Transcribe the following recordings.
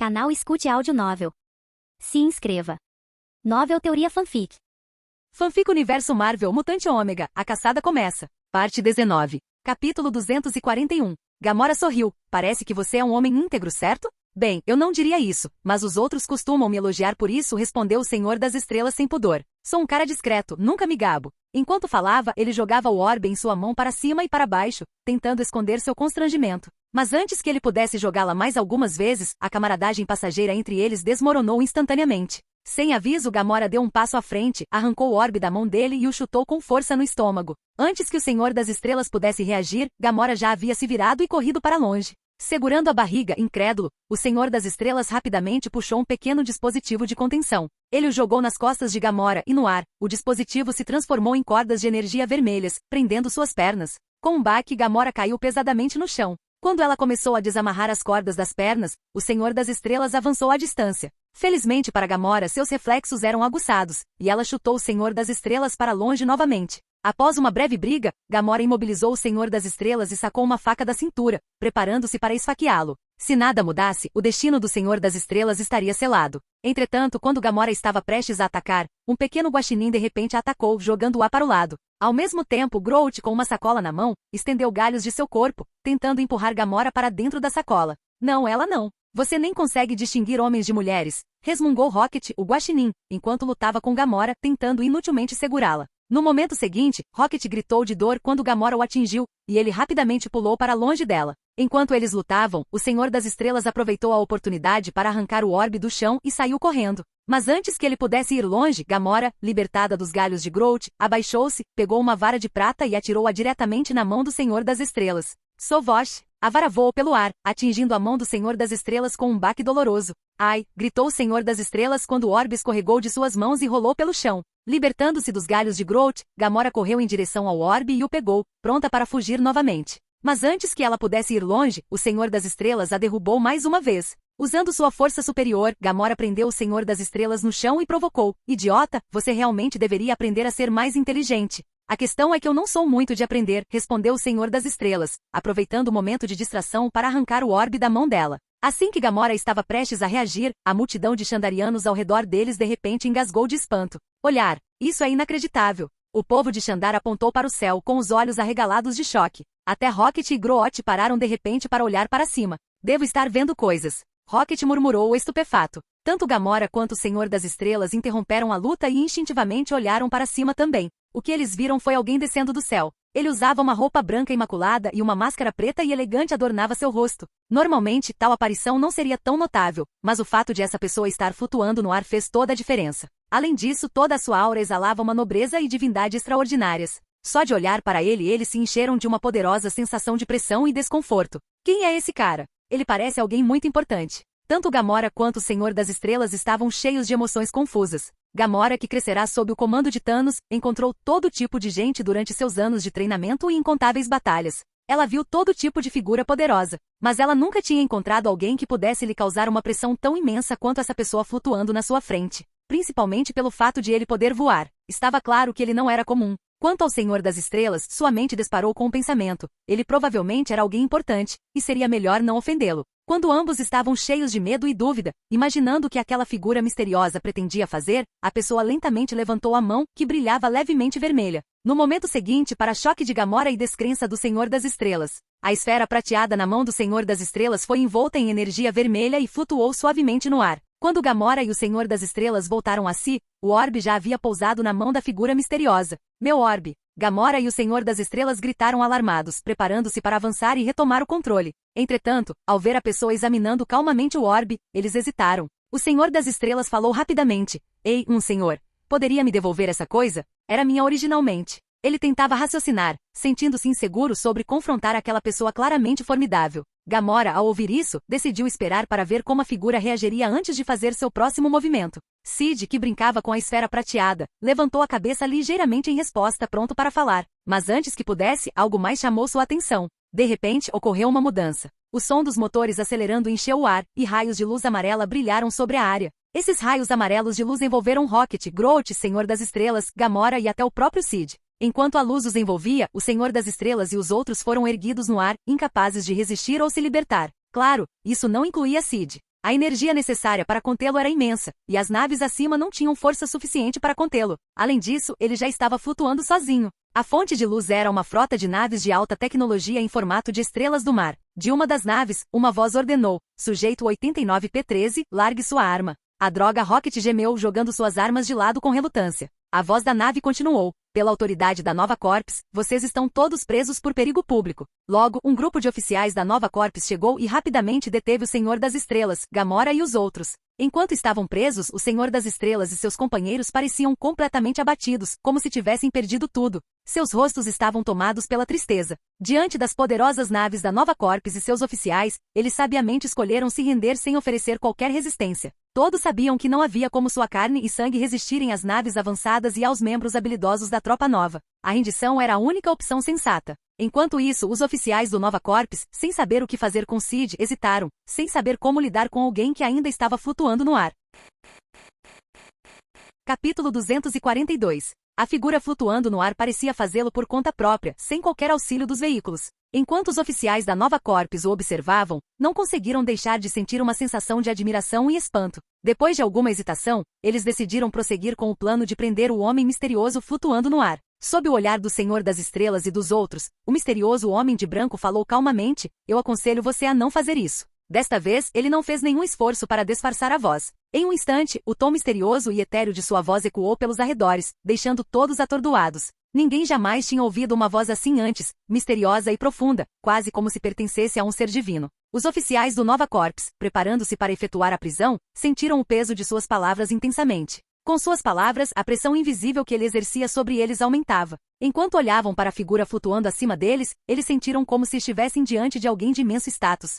Canal Escute Áudio Novel. Se inscreva. Novel Teoria Fanfic. Fanfic Universo Marvel Mutante Ômega, a caçada começa. Parte 19. Capítulo 241. Gamora sorriu. Parece que você é um homem íntegro, certo? Bem, eu não diria isso, mas os outros costumam me elogiar por isso, respondeu o Senhor das Estrelas sem pudor. Sou um cara discreto, nunca me gabo. Enquanto falava, ele jogava o orbe em sua mão para cima e para baixo, tentando esconder seu constrangimento. Mas antes que ele pudesse jogá-la mais algumas vezes, a camaradagem passageira entre eles desmoronou instantaneamente. Sem aviso, Gamora deu um passo à frente, arrancou o orbe da mão dele e o chutou com força no estômago. Antes que o Senhor das Estrelas pudesse reagir, Gamora já havia se virado e corrido para longe. Segurando a barriga, incrédulo, o Senhor das Estrelas rapidamente puxou um pequeno dispositivo de contenção. Ele o jogou nas costas de Gamora e no ar, o dispositivo se transformou em cordas de energia vermelhas, prendendo suas pernas. Com um baque, Gamora caiu pesadamente no chão. Quando ela começou a desamarrar as cordas das pernas, o Senhor das Estrelas avançou à distância. Felizmente para Gamora, seus reflexos eram aguçados, e ela chutou o Senhor das Estrelas para longe novamente. Após uma breve briga, Gamora imobilizou o Senhor das Estrelas e sacou uma faca da cintura, preparando-se para esfaqueá-lo. Se nada mudasse, o destino do Senhor das Estrelas estaria selado. Entretanto, quando Gamora estava prestes a atacar, um pequeno guaxinim de repente a atacou, jogando-a para o lado. Ao mesmo tempo, Groot, com uma sacola na mão, estendeu galhos de seu corpo, tentando empurrar Gamora para dentro da sacola. Não, ela não. Você nem consegue distinguir homens de mulheres, resmungou Rocket, o guaxinim, enquanto lutava com Gamora, tentando inutilmente segurá-la. No momento seguinte, Rocket gritou de dor quando Gamora o atingiu, e ele rapidamente pulou para longe dela. Enquanto eles lutavam, o Senhor das Estrelas aproveitou a oportunidade para arrancar o orbe do chão e saiu correndo. Mas antes que ele pudesse ir longe, Gamora, libertada dos galhos de Groot, abaixou-se, pegou uma vara de prata e atirou-a diretamente na mão do Senhor das Estrelas. Sovosh! A vara voou pelo ar, atingindo a mão do Senhor das Estrelas com um baque doloroso. Ai! Gritou o Senhor das Estrelas quando o orbe escorregou de suas mãos e rolou pelo chão. Libertando-se dos galhos de Groot, Gamora correu em direção ao orbe e o pegou, pronta para fugir novamente. Mas antes que ela pudesse ir longe, o Senhor das Estrelas a derrubou mais uma vez. Usando sua força superior, Gamora prendeu o Senhor das Estrelas no chão e provocou: idiota, você realmente deveria aprender a ser mais inteligente. A questão é que eu não sou muito de aprender, respondeu o Senhor das Estrelas, aproveitando o momento de distração para arrancar o orbe da mão dela. Assim que Gamora estava prestes a reagir, a multidão de Xandarianos ao redor deles de repente engasgou de espanto. Olhar, isso é inacreditável. O povo de Xandar apontou para o céu com os olhos arregalados de choque. Até Rocket e Groot pararam de repente para olhar para cima. Devo estar vendo coisas. Rocket murmurou estupefato. Tanto Gamora quanto o Senhor das Estrelas interromperam a luta e instintivamente olharam para cima também. O que eles viram foi alguém descendo do céu. Ele usava uma roupa branca imaculada e uma máscara preta e elegante adornava seu rosto. Normalmente, tal aparição não seria tão notável, mas o fato de essa pessoa estar flutuando no ar fez toda a diferença. Além disso, toda a sua aura exalava uma nobreza e divindade extraordinárias. Só de olhar para ele, eles se encheram de uma poderosa sensação de pressão e desconforto. Quem é esse cara? Ele parece alguém muito importante. Tanto Gamora quanto o Senhor das Estrelas estavam cheios de emoções confusas. Gamora, que crescerá sob o comando de Thanos, encontrou todo tipo de gente durante seus anos de treinamento e incontáveis batalhas. Ela viu todo tipo de figura poderosa, mas ela nunca tinha encontrado alguém que pudesse lhe causar uma pressão tão imensa quanto essa pessoa flutuando na sua frente. Principalmente pelo fato de ele poder voar. Estava claro que ele não era comum. Quanto ao Senhor das Estrelas, sua mente disparou com um pensamento. Ele provavelmente era alguém importante, e seria melhor não ofendê-lo. Quando ambos estavam cheios de medo e dúvida, imaginando o que aquela figura misteriosa pretendia fazer, a pessoa lentamente levantou a mão, que brilhava levemente vermelha. No momento seguinte, para choque de Gamora e descrença do Senhor das Estrelas, a esfera prateada na mão do Senhor das Estrelas foi envolta em energia vermelha e flutuou suavemente no ar. Quando Gamora e o Senhor das Estrelas voltaram a si, o orbe já havia pousado na mão da figura misteriosa. Meu orbe! Gamora e o Senhor das Estrelas gritaram alarmados, preparando-se para avançar e retomar o controle. Entretanto, ao ver a pessoa examinando calmamente o orbe, eles hesitaram. O Senhor das Estrelas falou rapidamente: Ei, senhor, poderia me devolver essa coisa? Era minha originalmente. Ele tentava raciocinar, sentindo-se inseguro sobre confrontar aquela pessoa claramente formidável. Gamora, ao ouvir isso, decidiu esperar para ver como a figura reagiria antes de fazer seu próximo movimento. Sid, que brincava com a esfera prateada, levantou a cabeça ligeiramente em resposta, pronto para falar. Mas antes que pudesse, algo mais chamou sua atenção. De repente, ocorreu uma mudança. O som dos motores acelerando encheu o ar, e raios de luz amarela brilharam sobre a área. Esses raios amarelos de luz envolveram Rocket, Groot, Senhor das Estrelas, Gamora e até o próprio Sid. Enquanto a luz os envolvia, o Senhor das Estrelas e os outros foram erguidos no ar, incapazes de resistir ou se libertar. Claro, isso não incluía Sid. A energia necessária para contê-lo era imensa, e as naves acima não tinham força suficiente para contê-lo. Além disso, ele já estava flutuando sozinho. A fonte de luz era uma frota de naves de alta tecnologia em formato de estrelas do mar. De uma das naves, uma voz ordenou: Sujeito 89P13, largue sua arma. A droga Rocket gemeu, jogando suas armas de lado com relutância. A voz da nave continuou: Pela autoridade da Nova Corps, vocês estão todos presos por perigo público. Logo, um grupo de oficiais da Nova Corps chegou e rapidamente deteve o Senhor das Estrelas, Gamora e os outros. Enquanto estavam presos, o Senhor das Estrelas e seus companheiros pareciam completamente abatidos, como se tivessem perdido tudo. Seus rostos estavam tomados pela tristeza. Diante das poderosas naves da Nova Corps e seus oficiais, eles sabiamente escolheram se render sem oferecer qualquer resistência. Todos sabiam que não havia como sua carne e sangue resistirem às naves avançadas e aos membros habilidosos da tropa nova. A rendição era a única opção sensata. Enquanto isso, os oficiais do Nova Corps, sem saber o que fazer com Sid, hesitaram, sem saber como lidar com alguém que ainda estava flutuando no ar. Capítulo 242. A figura flutuando no ar parecia fazê-lo por conta própria, sem qualquer auxílio dos veículos. Enquanto os oficiais da Nova Corps o observavam, não conseguiram deixar de sentir uma sensação de admiração e espanto. Depois de alguma hesitação, eles decidiram prosseguir com o plano de prender o homem misterioso flutuando no ar. Sob o olhar do Senhor das Estrelas e dos outros, o misterioso homem de branco falou calmamente: Eu aconselho você a não fazer isso. Desta vez, ele não fez nenhum esforço para disfarçar a voz. Em um instante, o tom misterioso e etéreo de sua voz ecoou pelos arredores, deixando todos atordoados. Ninguém jamais tinha ouvido uma voz assim antes, misteriosa e profunda, quase como se pertencesse a um ser divino. Os oficiais do Nova Corps, preparando-se para efetuar a prisão, sentiram o peso de suas palavras intensamente. Com suas palavras, a pressão invisível que ele exercia sobre eles aumentava. Enquanto olhavam para a figura flutuando acima deles, eles sentiram como se estivessem diante de alguém de imenso status.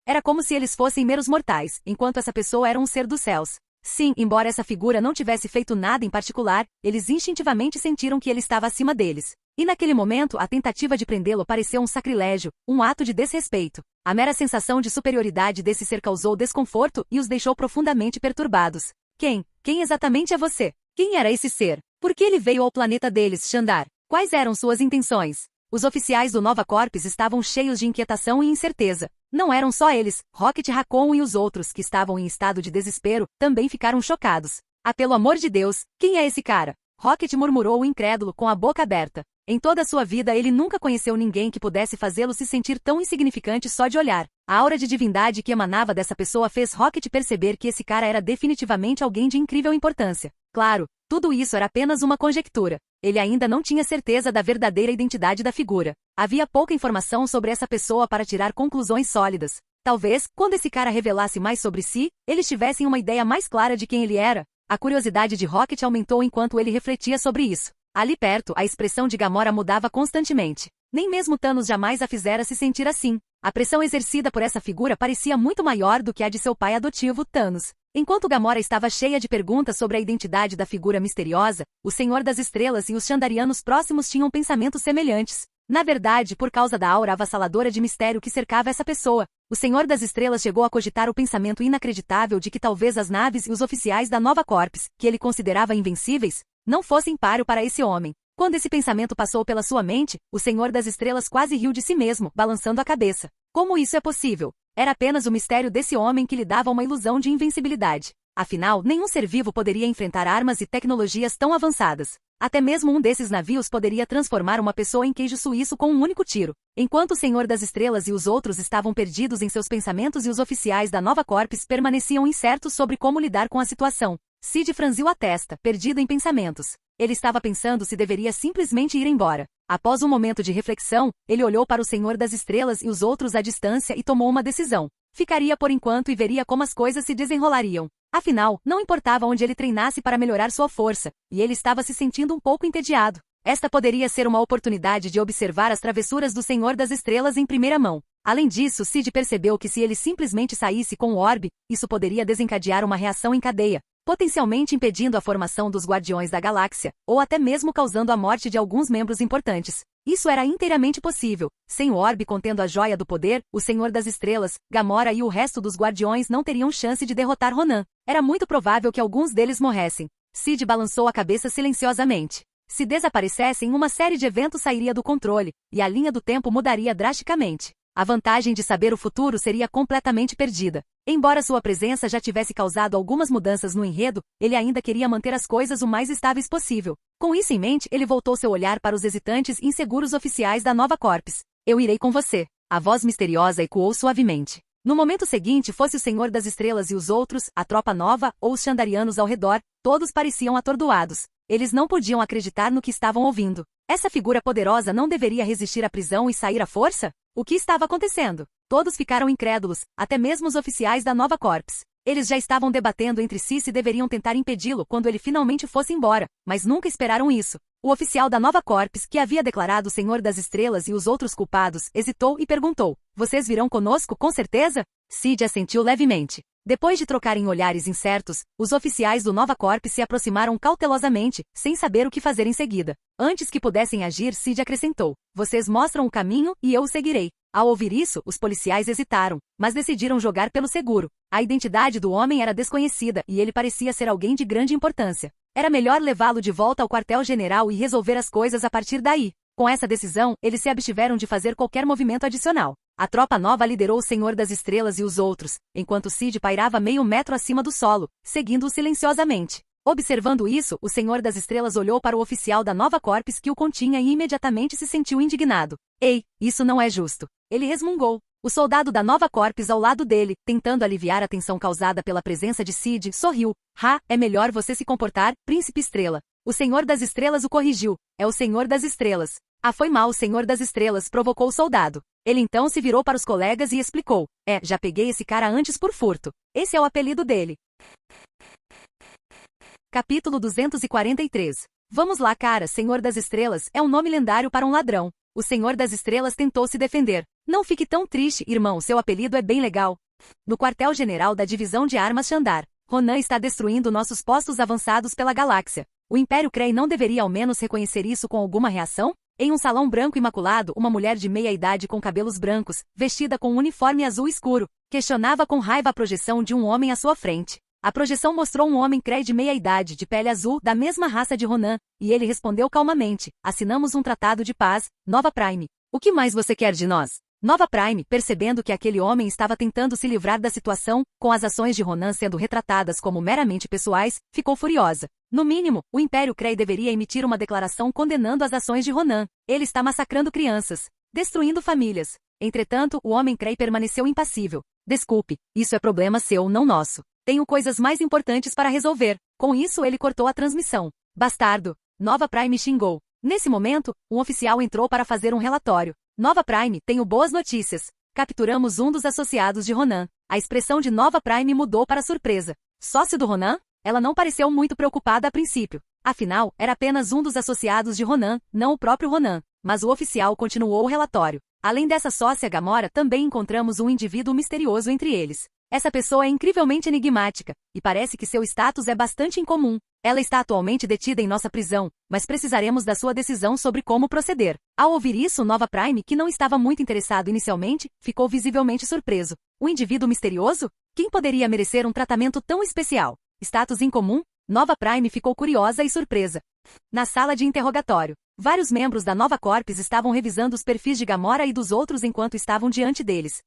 Era como se eles fossem meros mortais, enquanto essa pessoa era um ser dos céus. Sim, embora essa figura não tivesse feito nada em particular, eles instintivamente sentiram que ele estava acima deles. E naquele momento, a tentativa de prendê-lo pareceu um sacrilégio, um ato de desrespeito. A mera sensação de superioridade desse ser causou desconforto e os deixou profundamente perturbados. Quem exatamente é você? Quem era esse ser? Por que ele veio ao planeta deles, Xandar? Quais eram suas intenções? Os oficiais do Nova Corps estavam cheios de inquietação e incerteza. Não eram só eles, Rocket Raccoon e os outros que estavam em estado de desespero, também ficaram chocados. Ah, pelo amor de Deus, quem é esse cara? Rocket murmurou incrédulo com a boca aberta. Em toda a sua vida ele nunca conheceu ninguém que pudesse fazê-lo se sentir tão insignificante só de olhar. A aura de divindade que emanava dessa pessoa fez Rocket perceber que esse cara era definitivamente alguém de incrível importância. Claro, tudo isso era apenas uma conjectura. Ele ainda não tinha certeza da verdadeira identidade da figura. Havia pouca informação sobre essa pessoa para tirar conclusões sólidas. Talvez, quando esse cara revelasse mais sobre si, eles tivessem uma ideia mais clara de quem ele era. A curiosidade de Rocket aumentou enquanto ele refletia sobre isso. Ali perto, a expressão de Gamora mudava constantemente. Nem mesmo Thanos jamais a fizera se sentir assim. A pressão exercida por essa figura parecia muito maior do que a de seu pai adotivo, Thanos. Enquanto Gamora estava cheia de perguntas sobre a identidade da figura misteriosa, o Senhor das Estrelas e os Xandarianos próximos tinham pensamentos semelhantes. Na verdade, por causa da aura avassaladora de mistério que cercava essa pessoa, o Senhor das Estrelas chegou a cogitar o pensamento inacreditável de que talvez as naves e os oficiais da Nova Corps, que ele considerava invencíveis, não fossem páreo para esse homem. Quando esse pensamento passou pela sua mente, o Senhor das Estrelas quase riu de si mesmo, balançando a cabeça. Como isso é possível? Era apenas o mistério desse homem que lhe dava uma ilusão de invencibilidade. Afinal, nenhum ser vivo poderia enfrentar armas e tecnologias tão avançadas. Até mesmo um desses navios poderia transformar uma pessoa em queijo suíço com um único tiro. Enquanto o Senhor das Estrelas e os outros estavam perdidos em seus pensamentos e os oficiais da Nova Corps permaneciam incertos sobre como lidar com a situação. Sid franziu a testa, perdido em pensamentos. Ele estava pensando se deveria simplesmente ir embora. Após um momento de reflexão, ele olhou para o Senhor das Estrelas e os outros à distância e tomou uma decisão. Ficaria por enquanto e veria como as coisas se desenrolariam. Afinal, não importava onde ele treinasse para melhorar sua força, e ele estava se sentindo um pouco entediado. Esta poderia ser uma oportunidade de observar as travessuras do Senhor das Estrelas em primeira mão. Além disso, Sid percebeu que se ele simplesmente saísse com o orbe, isso poderia desencadear uma reação em cadeia, potencialmente impedindo a formação dos Guardiões da Galáxia, ou até mesmo causando a morte de alguns membros importantes. Isso era inteiramente possível. Sem o orbe contendo a Joia do Poder, o Senhor das Estrelas, Gamora e o resto dos Guardiões não teriam chance de derrotar Ronan. Era muito provável que alguns deles morressem. Sid balançou a cabeça silenciosamente. Se desaparecessem, uma série de eventos sairia do controle, e a linha do tempo mudaria drasticamente. A vantagem de saber o futuro seria completamente perdida. Embora sua presença já tivesse causado algumas mudanças no enredo, ele ainda queria manter as coisas o mais estáveis possível. Com isso em mente, ele voltou seu olhar para os hesitantes e inseguros oficiais da Nova Corps. Eu irei com você. A voz misteriosa ecoou suavemente. No momento seguinte, fosse o Senhor das Estrelas e os outros, a tropa nova, ou os Xandarianos ao redor, todos pareciam atordoados. Eles não podiam acreditar no que estavam ouvindo. Essa figura poderosa não deveria resistir à prisão e sair à força? O que estava acontecendo? Todos ficaram incrédulos, até mesmo os oficiais da Nova Corps. Eles já estavam debatendo entre si se deveriam tentar impedi-lo quando ele finalmente fosse embora, mas nunca esperaram isso. O oficial da Nova Corps, que havia declarado o Senhor das Estrelas e os outros culpados, hesitou e perguntou: "Vocês virão conosco, com certeza?" Sid assentiu levemente. Depois de trocarem olhares incertos, os oficiais do Nova Corps se aproximaram cautelosamente, sem saber o que fazer em seguida. Antes que pudessem agir, Sid acrescentou: "Vocês mostram o caminho e eu o seguirei." Ao ouvir isso, os policiais hesitaram, mas decidiram jogar pelo seguro. A identidade do homem era desconhecida e ele parecia ser alguém de grande importância. Era melhor levá-lo de volta ao quartel-general e resolver as coisas a partir daí. Com essa decisão, eles se abstiveram de fazer qualquer movimento adicional. A tropa nova liderou o Senhor das Estrelas e os outros, enquanto Sid pairava meio metro acima do solo, seguindo-o silenciosamente. Observando isso, o Senhor das Estrelas olhou para o oficial da Nova Corps que o continha e imediatamente se sentiu indignado. "Ei, isso não é justo." Ele resmungou. O soldado da Nova Corps ao lado dele, tentando aliviar a tensão causada pela presença de Sid, sorriu. É melhor você se comportar, Príncipe Estrela." O Senhor das Estrelas o corrigiu. "É o Senhor das Estrelas." Foi mal, o Senhor das Estrelas, provocou o soldado. Ele então se virou para os colegas e explicou: já peguei esse cara antes por furto. Esse é o apelido dele." Capítulo 243. Vamos lá, cara, Senhor das Estrelas é um nome lendário para um ladrão. O Senhor das Estrelas tentou se defender. "Não fique tão triste, irmão, seu apelido é bem legal." No quartel-general da Divisão de Armas Xandar, Ronan está destruindo nossos postos avançados pela galáxia. O Império Kree não deveria ao menos reconhecer isso com alguma reação? Em um salão branco imaculado, uma mulher de meia-idade com cabelos brancos, vestida com um uniforme azul escuro, questionava com raiva a projeção de um homem à sua frente. A projeção mostrou um homem Kree de meia-idade, de pele azul, da mesma raça de Ronan, e ele respondeu calmamente: "Assinamos um tratado de paz, Nova Prime. O que mais você quer de nós?" Nova Prime, percebendo que aquele homem estava tentando se livrar da situação, com as ações de Ronan sendo retratadas como meramente pessoais, ficou furiosa. No mínimo, o Império Kree deveria emitir uma declaração condenando as ações de Ronan. Ele está massacrando crianças, destruindo famílias. Entretanto, o homem Kree permaneceu impassível. "Desculpe, isso é problema seu, não nosso. Tenho coisas mais importantes para resolver." Com isso, ele cortou a transmissão. "Bastardo!" Nova Prime xingou. Nesse momento, um oficial entrou para fazer um relatório. "Nova Prime, tenho boas notícias. Capturamos um dos associados de Ronan." A expressão de Nova Prime mudou para surpresa. "Sócio do Ronan?" Ela não pareceu muito preocupada a princípio. Afinal, era apenas um dos associados de Ronan, não o próprio Ronan. Mas o oficial continuou o relatório. "Além dessa sócia Gamora, também encontramos um indivíduo misterioso entre eles. Essa pessoa é incrivelmente enigmática, e parece que seu status é bastante incomum. Ela está atualmente detida em nossa prisão, mas precisaremos da sua decisão sobre como proceder." Ao ouvir isso, Nova Prime, que não estava muito interessado inicialmente, ficou visivelmente surpreso. Um indivíduo misterioso? Quem poderia merecer um tratamento tão especial? Status incomum? Nova Prime ficou curiosa e surpresa. Na sala de interrogatório, vários membros da Nova Corps estavam revisando os perfis de Gamora e dos outros enquanto estavam diante deles.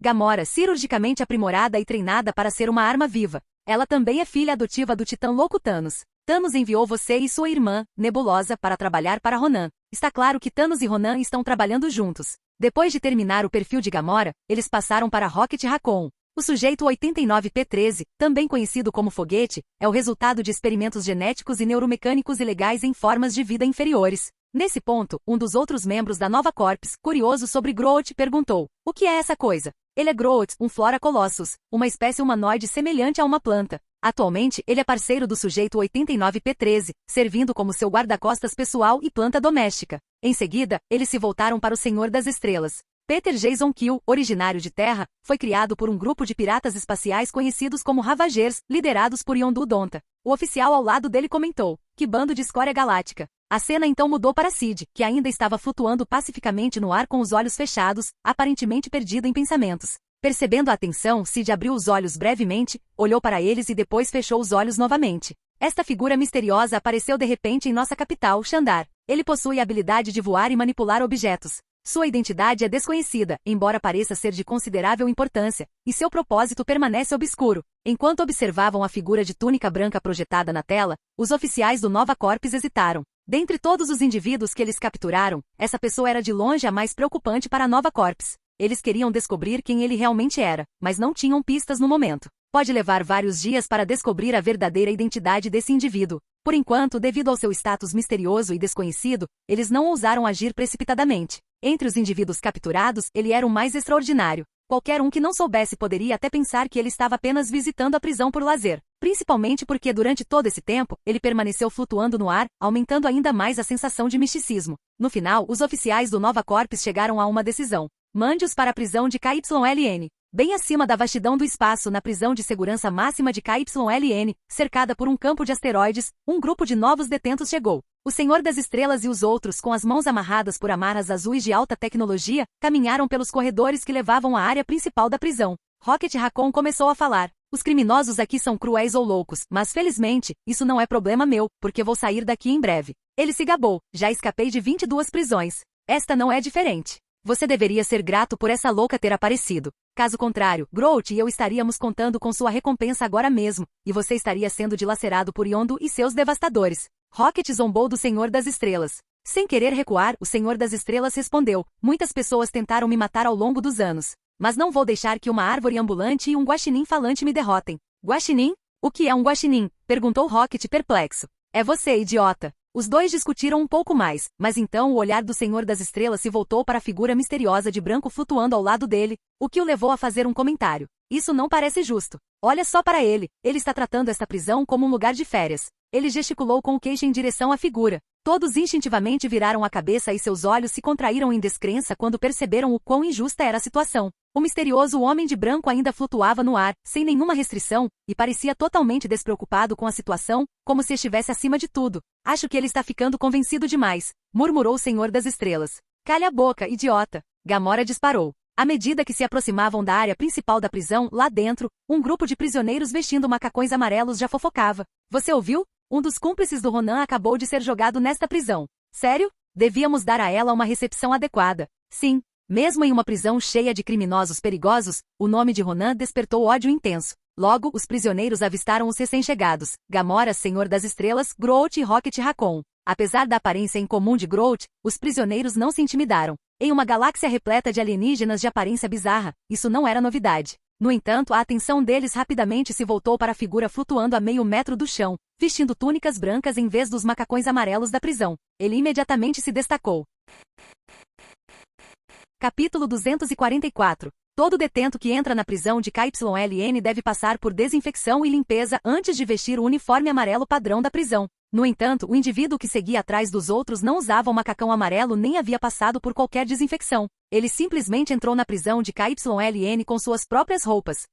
Gamora, cirurgicamente aprimorada e treinada para ser uma arma viva. Ela também é filha adotiva do titã louco Thanos. Thanos enviou você e sua irmã, Nebulosa, para trabalhar para Ronan. Está claro que Thanos e Ronan estão trabalhando juntos. Depois de terminar o perfil de Gamora, eles passaram para Rocket Raccoon. O sujeito 89P13, também conhecido como foguete, é o resultado de experimentos genéticos e neuromecânicos ilegais em formas de vida inferiores. Nesse ponto, um dos outros membros da Nova Corps, curioso sobre Groot, perguntou: "O que é essa coisa?" Ele é Groot, um Flora Colossus, uma espécie humanoide semelhante a uma planta. Atualmente, ele é parceiro do sujeito 89P13, servindo como seu guarda-costas pessoal e planta doméstica. Em seguida, eles se voltaram para o Senhor das Estrelas. Peter Jason Quill, originário de Terra, foi criado por um grupo de piratas espaciais conhecidos como Ravagers, liderados por Yondu Donta. O oficial ao lado dele comentou: "Que bando de escória galáctica." A cena então mudou para Sid, que ainda estava flutuando pacificamente no ar com os olhos fechados, aparentemente perdido em pensamentos. Percebendo a atenção, Sid abriu os olhos brevemente, olhou para eles e depois fechou os olhos novamente. Esta figura misteriosa apareceu de repente em nossa capital, Xandar. Ele possui a habilidade de voar e manipular objetos. Sua identidade é desconhecida, embora pareça ser de considerável importância, e seu propósito permanece obscuro. Enquanto observavam a figura de túnica branca projetada na tela, os oficiais do Nova Corps hesitaram. Dentre todos os indivíduos que eles capturaram, essa pessoa era de longe a mais preocupante para a Nova Corps. Eles queriam descobrir quem ele realmente era, mas não tinham pistas no momento. Pode levar vários dias para descobrir a verdadeira identidade desse indivíduo. Por enquanto, devido ao seu status misterioso e desconhecido, eles não ousaram agir precipitadamente. Entre os indivíduos capturados, ele era o mais extraordinário. Qualquer um que não soubesse poderia até pensar que ele estava apenas visitando a prisão por lazer. Principalmente porque durante todo esse tempo, ele permaneceu flutuando no ar, aumentando ainda mais a sensação de misticismo. No final, os oficiais do Nova Corps chegaram a uma decisão. Mande-os para a prisão de KYLN. Bem acima da vastidão do espaço, na prisão de segurança máxima de KYLN, cercada por um campo de asteroides, um grupo de novos detentos chegou. O Senhor das Estrelas e os outros, com as mãos amarradas por amarras azuis de alta tecnologia, caminharam pelos corredores que levavam à área principal da prisão. Rocket Raccoon começou a falar. Os criminosos aqui são cruéis ou loucos, mas felizmente, isso não é problema meu, porque vou sair daqui em breve. Ele se gabou. Já escapei de 22 prisões. Esta não é diferente. Você deveria ser grato por essa louca ter aparecido. Caso contrário, Groot e eu estaríamos contando com sua recompensa agora mesmo, e você estaria sendo dilacerado por Yondu e seus devastadores. Rocket zombou do Senhor das Estrelas. Sem querer recuar, o Senhor das Estrelas respondeu. Muitas pessoas tentaram me matar ao longo dos anos. Mas não vou deixar que uma árvore ambulante e um guaxinim falante me derrotem. Guaxinim? O que é um guaxinim? Perguntou Rocket perplexo. É você, idiota. Os dois discutiram um pouco mais, mas então o olhar do Senhor das Estrelas se voltou para a figura misteriosa de branco flutuando ao lado dele, o que o levou a fazer um comentário. Isso não parece justo. Olha só para ele, ele está tratando esta prisão como um lugar de férias. Ele gesticulou com o queixo em direção à figura. Todos instintivamente viraram a cabeça e seus olhos se contraíram em descrença quando perceberam o quão injusta era a situação. O misterioso homem de branco ainda flutuava no ar, sem nenhuma restrição, e parecia totalmente despreocupado com a situação, como se estivesse acima de tudo. Acho que ele está ficando convencido demais, murmurou o Senhor das Estrelas. Calha a boca, idiota. Gamora disparou. À medida que se aproximavam da área principal da prisão, lá dentro, um grupo de prisioneiros vestindo macacões amarelos já fofocava. Você ouviu? Um dos cúmplices do Ronan acabou de ser jogado nesta prisão. Sério? Devíamos dar a ela uma recepção adequada. Sim. Mesmo em uma prisão cheia de criminosos perigosos, o nome de Ronan despertou ódio intenso. Logo, os prisioneiros avistaram os recém-chegados, Gamora, Senhor das Estrelas, Groot e Rocket Raccoon. Apesar da aparência incomum de Groot, os prisioneiros não se intimidaram. Em uma galáxia repleta de alienígenas de aparência bizarra, isso não era novidade. No entanto, a atenção deles rapidamente se voltou para a figura flutuando a meio metro do chão, vestindo túnicas brancas em vez dos macacões amarelos da prisão. Ele imediatamente se destacou. Capítulo 244. Todo detento que entra na prisão de KYLN deve passar por desinfecção e limpeza antes de vestir o uniforme amarelo padrão da prisão. No entanto, o indivíduo que seguia atrás dos outros não usava o macacão amarelo nem havia passado por qualquer desinfecção. Ele simplesmente entrou na prisão de KYLN com suas próprias roupas.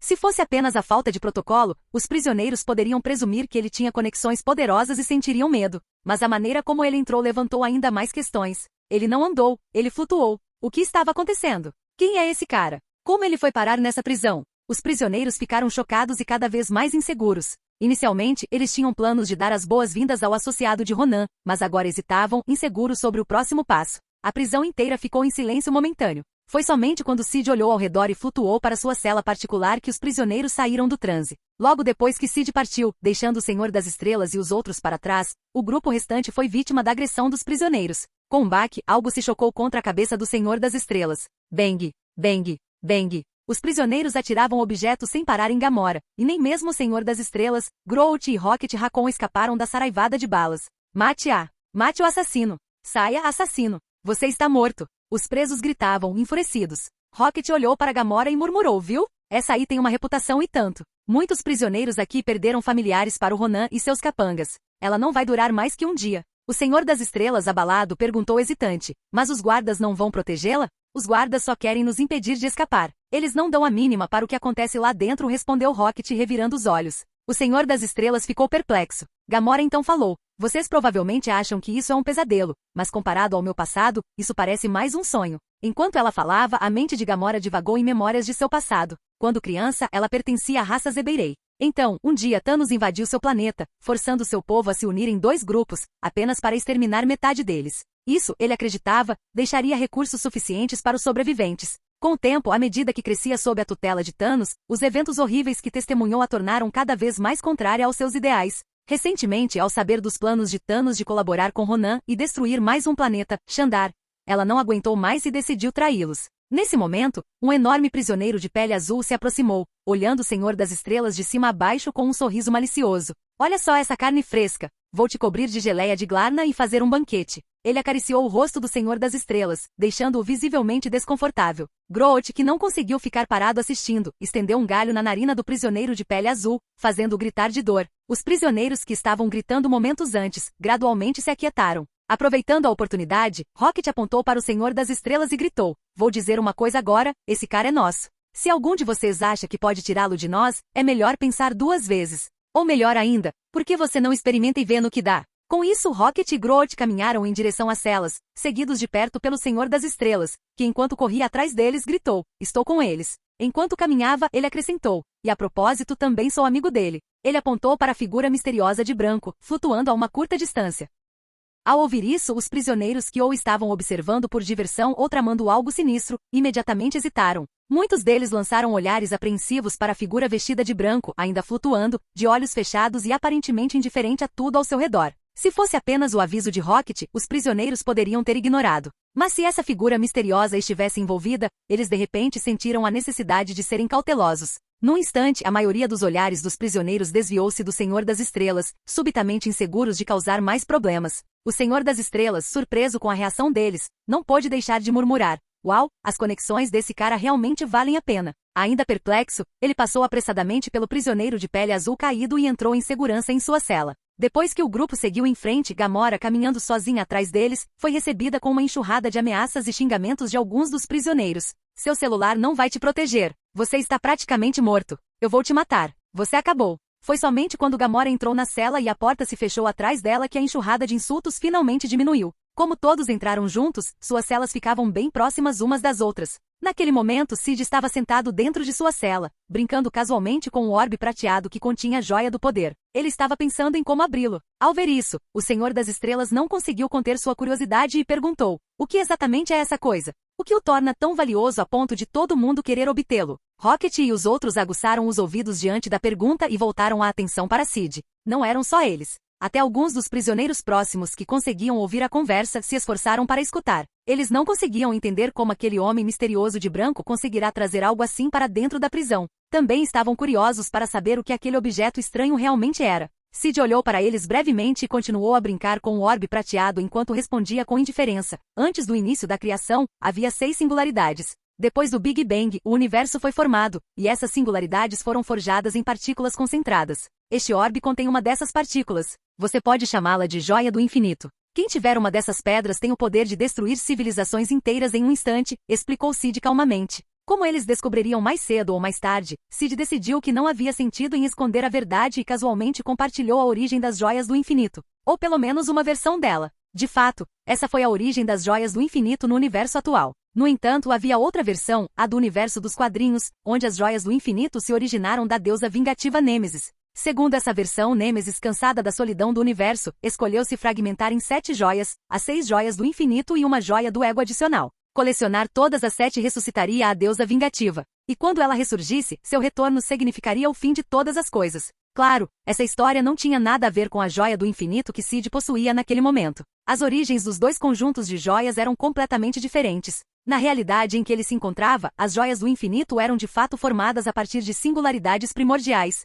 Se fosse apenas a falta de protocolo, os prisioneiros poderiam presumir que ele tinha conexões poderosas e sentiriam medo. Mas a maneira como ele entrou levantou ainda mais questões. Ele não andou, ele flutuou. O que estava acontecendo? Quem é esse cara? Como ele foi parar nessa prisão? Os prisioneiros ficaram chocados e cada vez mais inseguros. Inicialmente, eles tinham planos de dar as boas-vindas ao associado de Ronan, mas agora hesitavam, inseguros sobre o próximo passo. A prisão inteira ficou em silêncio momentâneo. Foi somente quando Sid olhou ao redor e flutuou para sua cela particular que os prisioneiros saíram do transe. Logo depois que Sid partiu, deixando o Senhor das Estrelas e os outros para trás, o grupo restante foi vítima da agressão dos prisioneiros. Com um baque, algo se chocou contra a cabeça do Senhor das Estrelas. Bang! Bang! Bang! Os prisioneiros atiravam objetos sem parar em Gamora, e nem mesmo o Senhor das Estrelas, Groot e Rocket Raccoon escaparam da saraivada de balas. Mate o assassino! Saia, assassino! Você está morto! Os presos gritavam, enfurecidos. Rocket olhou para Gamora e murmurou, viu? Essa aí tem uma reputação e tanto. Muitos prisioneiros aqui perderam familiares para o Ronan e seus capangas. Ela não vai durar mais que um dia. O Senhor das Estrelas, abalado, perguntou hesitante. Mas os guardas não vão protegê-la? Os guardas só querem nos impedir de escapar. Eles não dão a mínima para o que acontece lá dentro, respondeu Rocket, revirando os olhos. O Senhor das Estrelas ficou perplexo. Gamora então falou. Vocês provavelmente acham que isso é um pesadelo, mas comparado ao meu passado, isso parece mais um sonho. Enquanto ela falava, a mente de Gamora divagou em memórias de seu passado. Quando criança, ela pertencia à raça Zebeirei. Então, um dia Thanos invadiu seu planeta, forçando seu povo a se unir em dois grupos, apenas para exterminar metade deles. Isso, ele acreditava, deixaria recursos suficientes para os sobreviventes. Com o tempo, à medida que crescia sob a tutela de Thanos, os eventos horríveis que testemunhou a tornaram cada vez mais contrária aos seus ideais. Recentemente, ao saber dos planos de Thanos de colaborar com Ronan e destruir mais um planeta, Xandar, ela não aguentou mais e decidiu traí-los. Nesse momento, um enorme prisioneiro de pele azul se aproximou, olhando o Senhor das Estrelas de cima a baixo com um sorriso malicioso. Olha só essa carne fresca. Vou te cobrir de geleia de Glarna e fazer um banquete. Ele acariciou o rosto do Senhor das Estrelas, deixando-o visivelmente desconfortável. Groot, que não conseguiu ficar parado assistindo, estendeu um galho na narina do prisioneiro de pele azul, fazendo-o gritar de dor. Os prisioneiros que estavam gritando momentos antes, gradualmente se aquietaram. Aproveitando a oportunidade, Rocket apontou para o Senhor das Estrelas e gritou: Vou dizer uma coisa agora, esse cara é nosso. Se algum de vocês acha que pode tirá-lo de nós, é melhor pensar 2 vezes. Ou melhor ainda, por que você não experimenta e vê no que dá? Com isso, Rocket e Groot caminharam em direção às celas, seguidos de perto pelo Senhor das Estrelas, que enquanto corria atrás deles gritou: Estou com eles. Enquanto caminhava, ele acrescentou: E a propósito, também sou amigo dele. Ele apontou para a figura misteriosa de branco, flutuando a uma curta distância. Ao ouvir isso, os prisioneiros que ou estavam observando por diversão ou tramando algo sinistro, imediatamente hesitaram. Muitos deles lançaram olhares apreensivos para a figura vestida de branco, ainda flutuando, de olhos fechados e aparentemente indiferente a tudo ao seu redor. Se fosse apenas o aviso de Rocket, os prisioneiros poderiam ter ignorado. Mas se essa figura misteriosa estivesse envolvida, eles de repente sentiram a necessidade de serem cautelosos. Num instante, a maioria dos olhares dos prisioneiros desviou-se do Senhor das Estrelas, subitamente inseguros de causar mais problemas. O Senhor das Estrelas, surpreso com a reação deles, não pôde deixar de murmurar: Uau, as conexões desse cara realmente valem a pena. Ainda perplexo, ele passou apressadamente pelo prisioneiro de pele azul caído e entrou em segurança em sua cela. Depois que o grupo seguiu em frente, Gamora, caminhando sozinha atrás deles, foi recebida com uma enxurrada de ameaças e xingamentos de alguns dos prisioneiros. Seu celular não vai te proteger. Você está praticamente morto. Eu vou te matar. Você acabou. Foi somente quando Gamora entrou na cela e a porta se fechou atrás dela que a enxurrada de insultos finalmente diminuiu. Como todos entraram juntos, suas celas ficavam bem próximas umas das outras. Naquele momento, Sid estava sentado dentro de sua cela, brincando casualmente com o orbe prateado que continha a joia do poder. Ele estava pensando em como abri-lo. Ao ver isso, o Senhor das Estrelas não conseguiu conter sua curiosidade e perguntou: O que exatamente é essa coisa? O que o torna tão valioso a ponto de todo mundo querer obtê-lo? Rocket e os outros aguçaram os ouvidos diante da pergunta e voltaram a atenção para Sid. Não eram só eles. Até alguns dos prisioneiros próximos que conseguiam ouvir a conversa se esforçaram para escutar. Eles não conseguiam entender como aquele homem misterioso de branco conseguirá trazer algo assim para dentro da prisão. Também estavam curiosos para saber o que aquele objeto estranho realmente era. Sid olhou para eles brevemente e continuou a brincar com o orbe prateado enquanto respondia com indiferença. Antes do início da criação, havia 6 singularidades. Depois do Big Bang, o universo foi formado, e essas singularidades foram forjadas em partículas concentradas. Este orbe contém uma dessas partículas. Você pode chamá-la de Joia do Infinito. Quem tiver uma dessas pedras tem o poder de destruir civilizações inteiras em um instante, explicou Sid calmamente. Como eles descobririam mais cedo ou mais tarde, Sid decidiu que não havia sentido em esconder a verdade e casualmente compartilhou a origem das Joias do Infinito. Ou pelo menos uma versão dela. De fato, essa foi a origem das Joias do Infinito no universo atual. No entanto, havia outra versão, a do universo dos quadrinhos, onde as Joias do Infinito se originaram da deusa vingativa Nêmesis. Segundo essa versão, Nêmesis, cansada da solidão do universo, escolheu se fragmentar em 7 joias, as 6 joias do infinito e uma joia do ego adicional. Colecionar todas as 7 ressuscitaria a deusa vingativa. E quando ela ressurgisse, seu retorno significaria o fim de todas as coisas. Claro, essa história não tinha nada a ver com a joia do infinito que Sid possuía naquele momento. As origens dos 2 conjuntos de joias eram completamente diferentes. Na realidade em que ele se encontrava, as joias do infinito eram de fato formadas a partir de singularidades primordiais.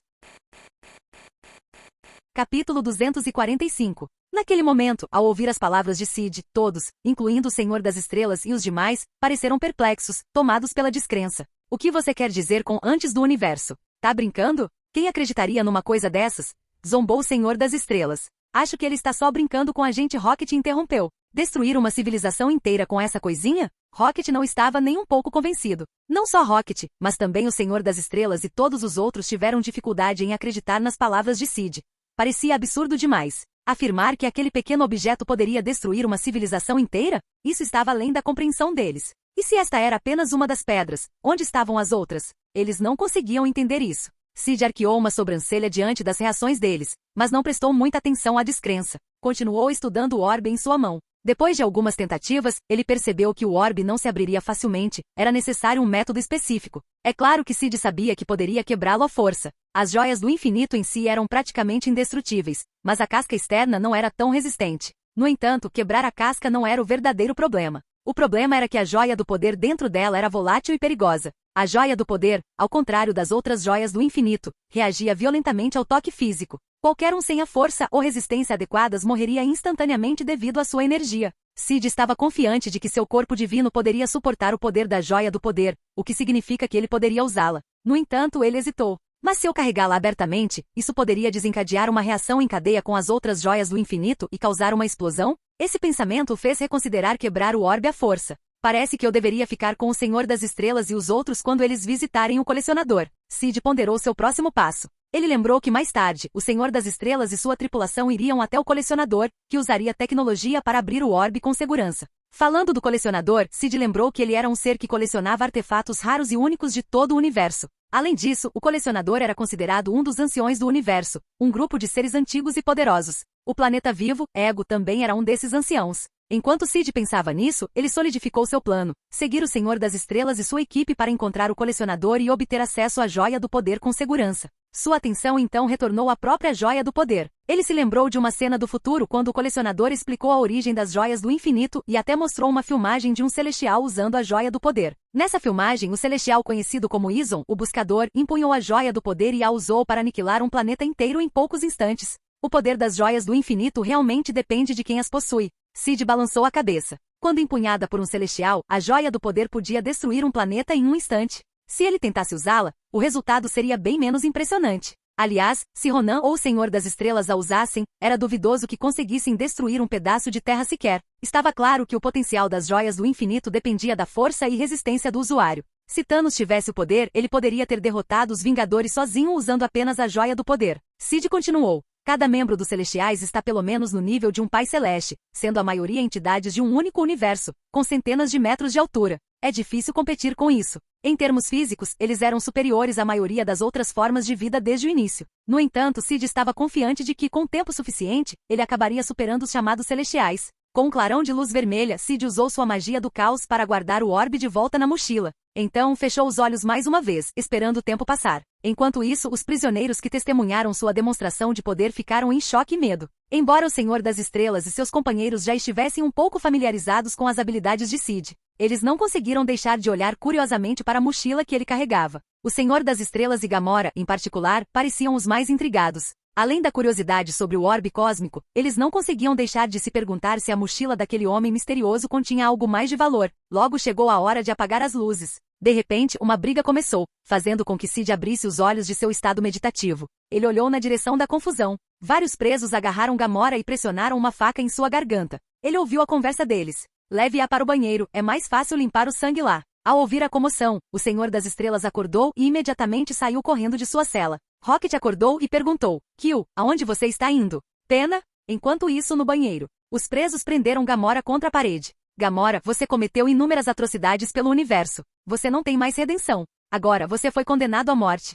Capítulo 245. Naquele momento, ao ouvir as palavras de Sid, todos, incluindo o Senhor das Estrelas e os demais, pareceram perplexos, tomados pela descrença. O que você quer dizer com antes do universo? Tá brincando? Quem acreditaria numa coisa dessas? Zombou o Senhor das Estrelas. Acho que ele está só brincando com a gente. Rocket interrompeu. Destruir uma civilização inteira com essa coisinha? Rocket não estava nem um pouco convencido. Não só Rocket, mas também o Senhor das Estrelas e todos os outros tiveram dificuldade em acreditar nas palavras de Sid. Parecia absurdo demais. Afirmar que aquele pequeno objeto poderia destruir uma civilização inteira? Isso estava além da compreensão deles. E se esta era apenas uma das pedras, onde estavam as outras? Eles não conseguiam entender isso. Sid arqueou uma sobrancelha diante das reações deles, mas não prestou muita atenção à descrença. Continuou estudando o orbe em sua mão. Depois de algumas tentativas, ele percebeu que o orbe não se abriria facilmente, era necessário um método específico. É claro que Sid sabia que poderia quebrá-lo à força. As joias do infinito em si eram praticamente indestrutíveis, mas a casca externa não era tão resistente. No entanto, quebrar a casca não era o verdadeiro problema. O problema era que a joia do poder dentro dela era volátil e perigosa. A joia do poder, ao contrário das outras joias do infinito, reagia violentamente ao toque físico. Qualquer um sem a força ou resistência adequadas morreria instantaneamente devido à sua energia. Sid estava confiante de que seu corpo divino poderia suportar o poder da joia do poder, o que significa que ele poderia usá-la. No entanto, ele hesitou. Mas se eu carregá-la abertamente, isso poderia desencadear uma reação em cadeia com as outras joias do infinito e causar uma explosão? Esse pensamento o fez reconsiderar quebrar o orbe à força. Parece que eu deveria ficar com o Senhor das Estrelas e os outros quando eles visitarem o colecionador. Sid ponderou seu próximo passo. Ele lembrou que mais tarde, o Senhor das Estrelas e sua tripulação iriam até o colecionador, que usaria tecnologia para abrir o orbe com segurança. Falando do colecionador, Sid lembrou que ele era um ser que colecionava artefatos raros e únicos de todo o universo. Além disso, o colecionador era considerado um dos anciões do universo, um grupo de seres antigos e poderosos. O planeta vivo, Ego, também era um desses anciãos. Enquanto Sid pensava nisso, ele solidificou seu plano, seguir o Senhor das Estrelas e sua equipe para encontrar o colecionador e obter acesso à joia do poder com segurança. Sua atenção então retornou à própria joia do poder. Ele se lembrou de uma cena do futuro quando o colecionador explicou a origem das joias do infinito e até mostrou uma filmagem de um celestial usando a joia do poder. Nessa filmagem, o celestial conhecido como Izon, o buscador, empunhou a joia do poder e a usou para aniquilar um planeta inteiro em poucos instantes. O poder das joias do infinito realmente depende de quem as possui. Sid balançou a cabeça. Quando empunhada por um celestial, a joia do poder podia destruir um planeta em um instante. Se ele tentasse usá-la, o resultado seria bem menos impressionante. Aliás, se Ronan ou o Senhor das Estrelas a usassem, era duvidoso que conseguissem destruir um pedaço de terra sequer. Estava claro que o potencial das joias do infinito dependia da força e resistência do usuário. Se Thanos tivesse o poder, ele poderia ter derrotado os Vingadores sozinho usando apenas a joia do poder. Sid continuou. Cada membro dos Celestiais está pelo menos no nível de um Pai Celeste, sendo a maioria entidades de um único universo, com centenas de metros de altura. É difícil competir com isso. Em termos físicos, eles eram superiores à maioria das outras formas de vida desde o início. No entanto, Sid estava confiante de que, com tempo suficiente, ele acabaria superando os chamados Celestiais. Com um clarão de luz vermelha, Sid usou sua magia do caos para guardar o orbe de volta na mochila. Então, fechou os olhos mais uma vez, esperando o tempo passar. Enquanto isso, os prisioneiros que testemunharam sua demonstração de poder ficaram em choque e medo. Embora o Senhor das Estrelas e seus companheiros já estivessem um pouco familiarizados com as habilidades de Sid, eles não conseguiram deixar de olhar curiosamente para a mochila que ele carregava. O Senhor das Estrelas e Gamora, em particular, pareciam os mais intrigados. Além da curiosidade sobre o orbe cósmico, eles não conseguiam deixar de se perguntar se a mochila daquele homem misterioso continha algo mais de valor. Logo chegou a hora de apagar as luzes. De repente, uma briga começou, fazendo com que Sid abrisse os olhos de seu estado meditativo. Ele olhou na direção da confusão. Vários presos agarraram Gamora e pressionaram uma faca em sua garganta. Ele ouviu a conversa deles. Leve-a para o banheiro, é mais fácil limpar o sangue lá. Ao ouvir a comoção, o Senhor das Estrelas acordou e imediatamente saiu correndo de sua cela. Rocket acordou e perguntou, Kill, aonde você está indo? Pena? Enquanto isso no banheiro, os presos prenderam Gamora contra a parede. Gamora, você cometeu inúmeras atrocidades pelo universo. Você não tem mais redenção. Agora você foi condenado à morte.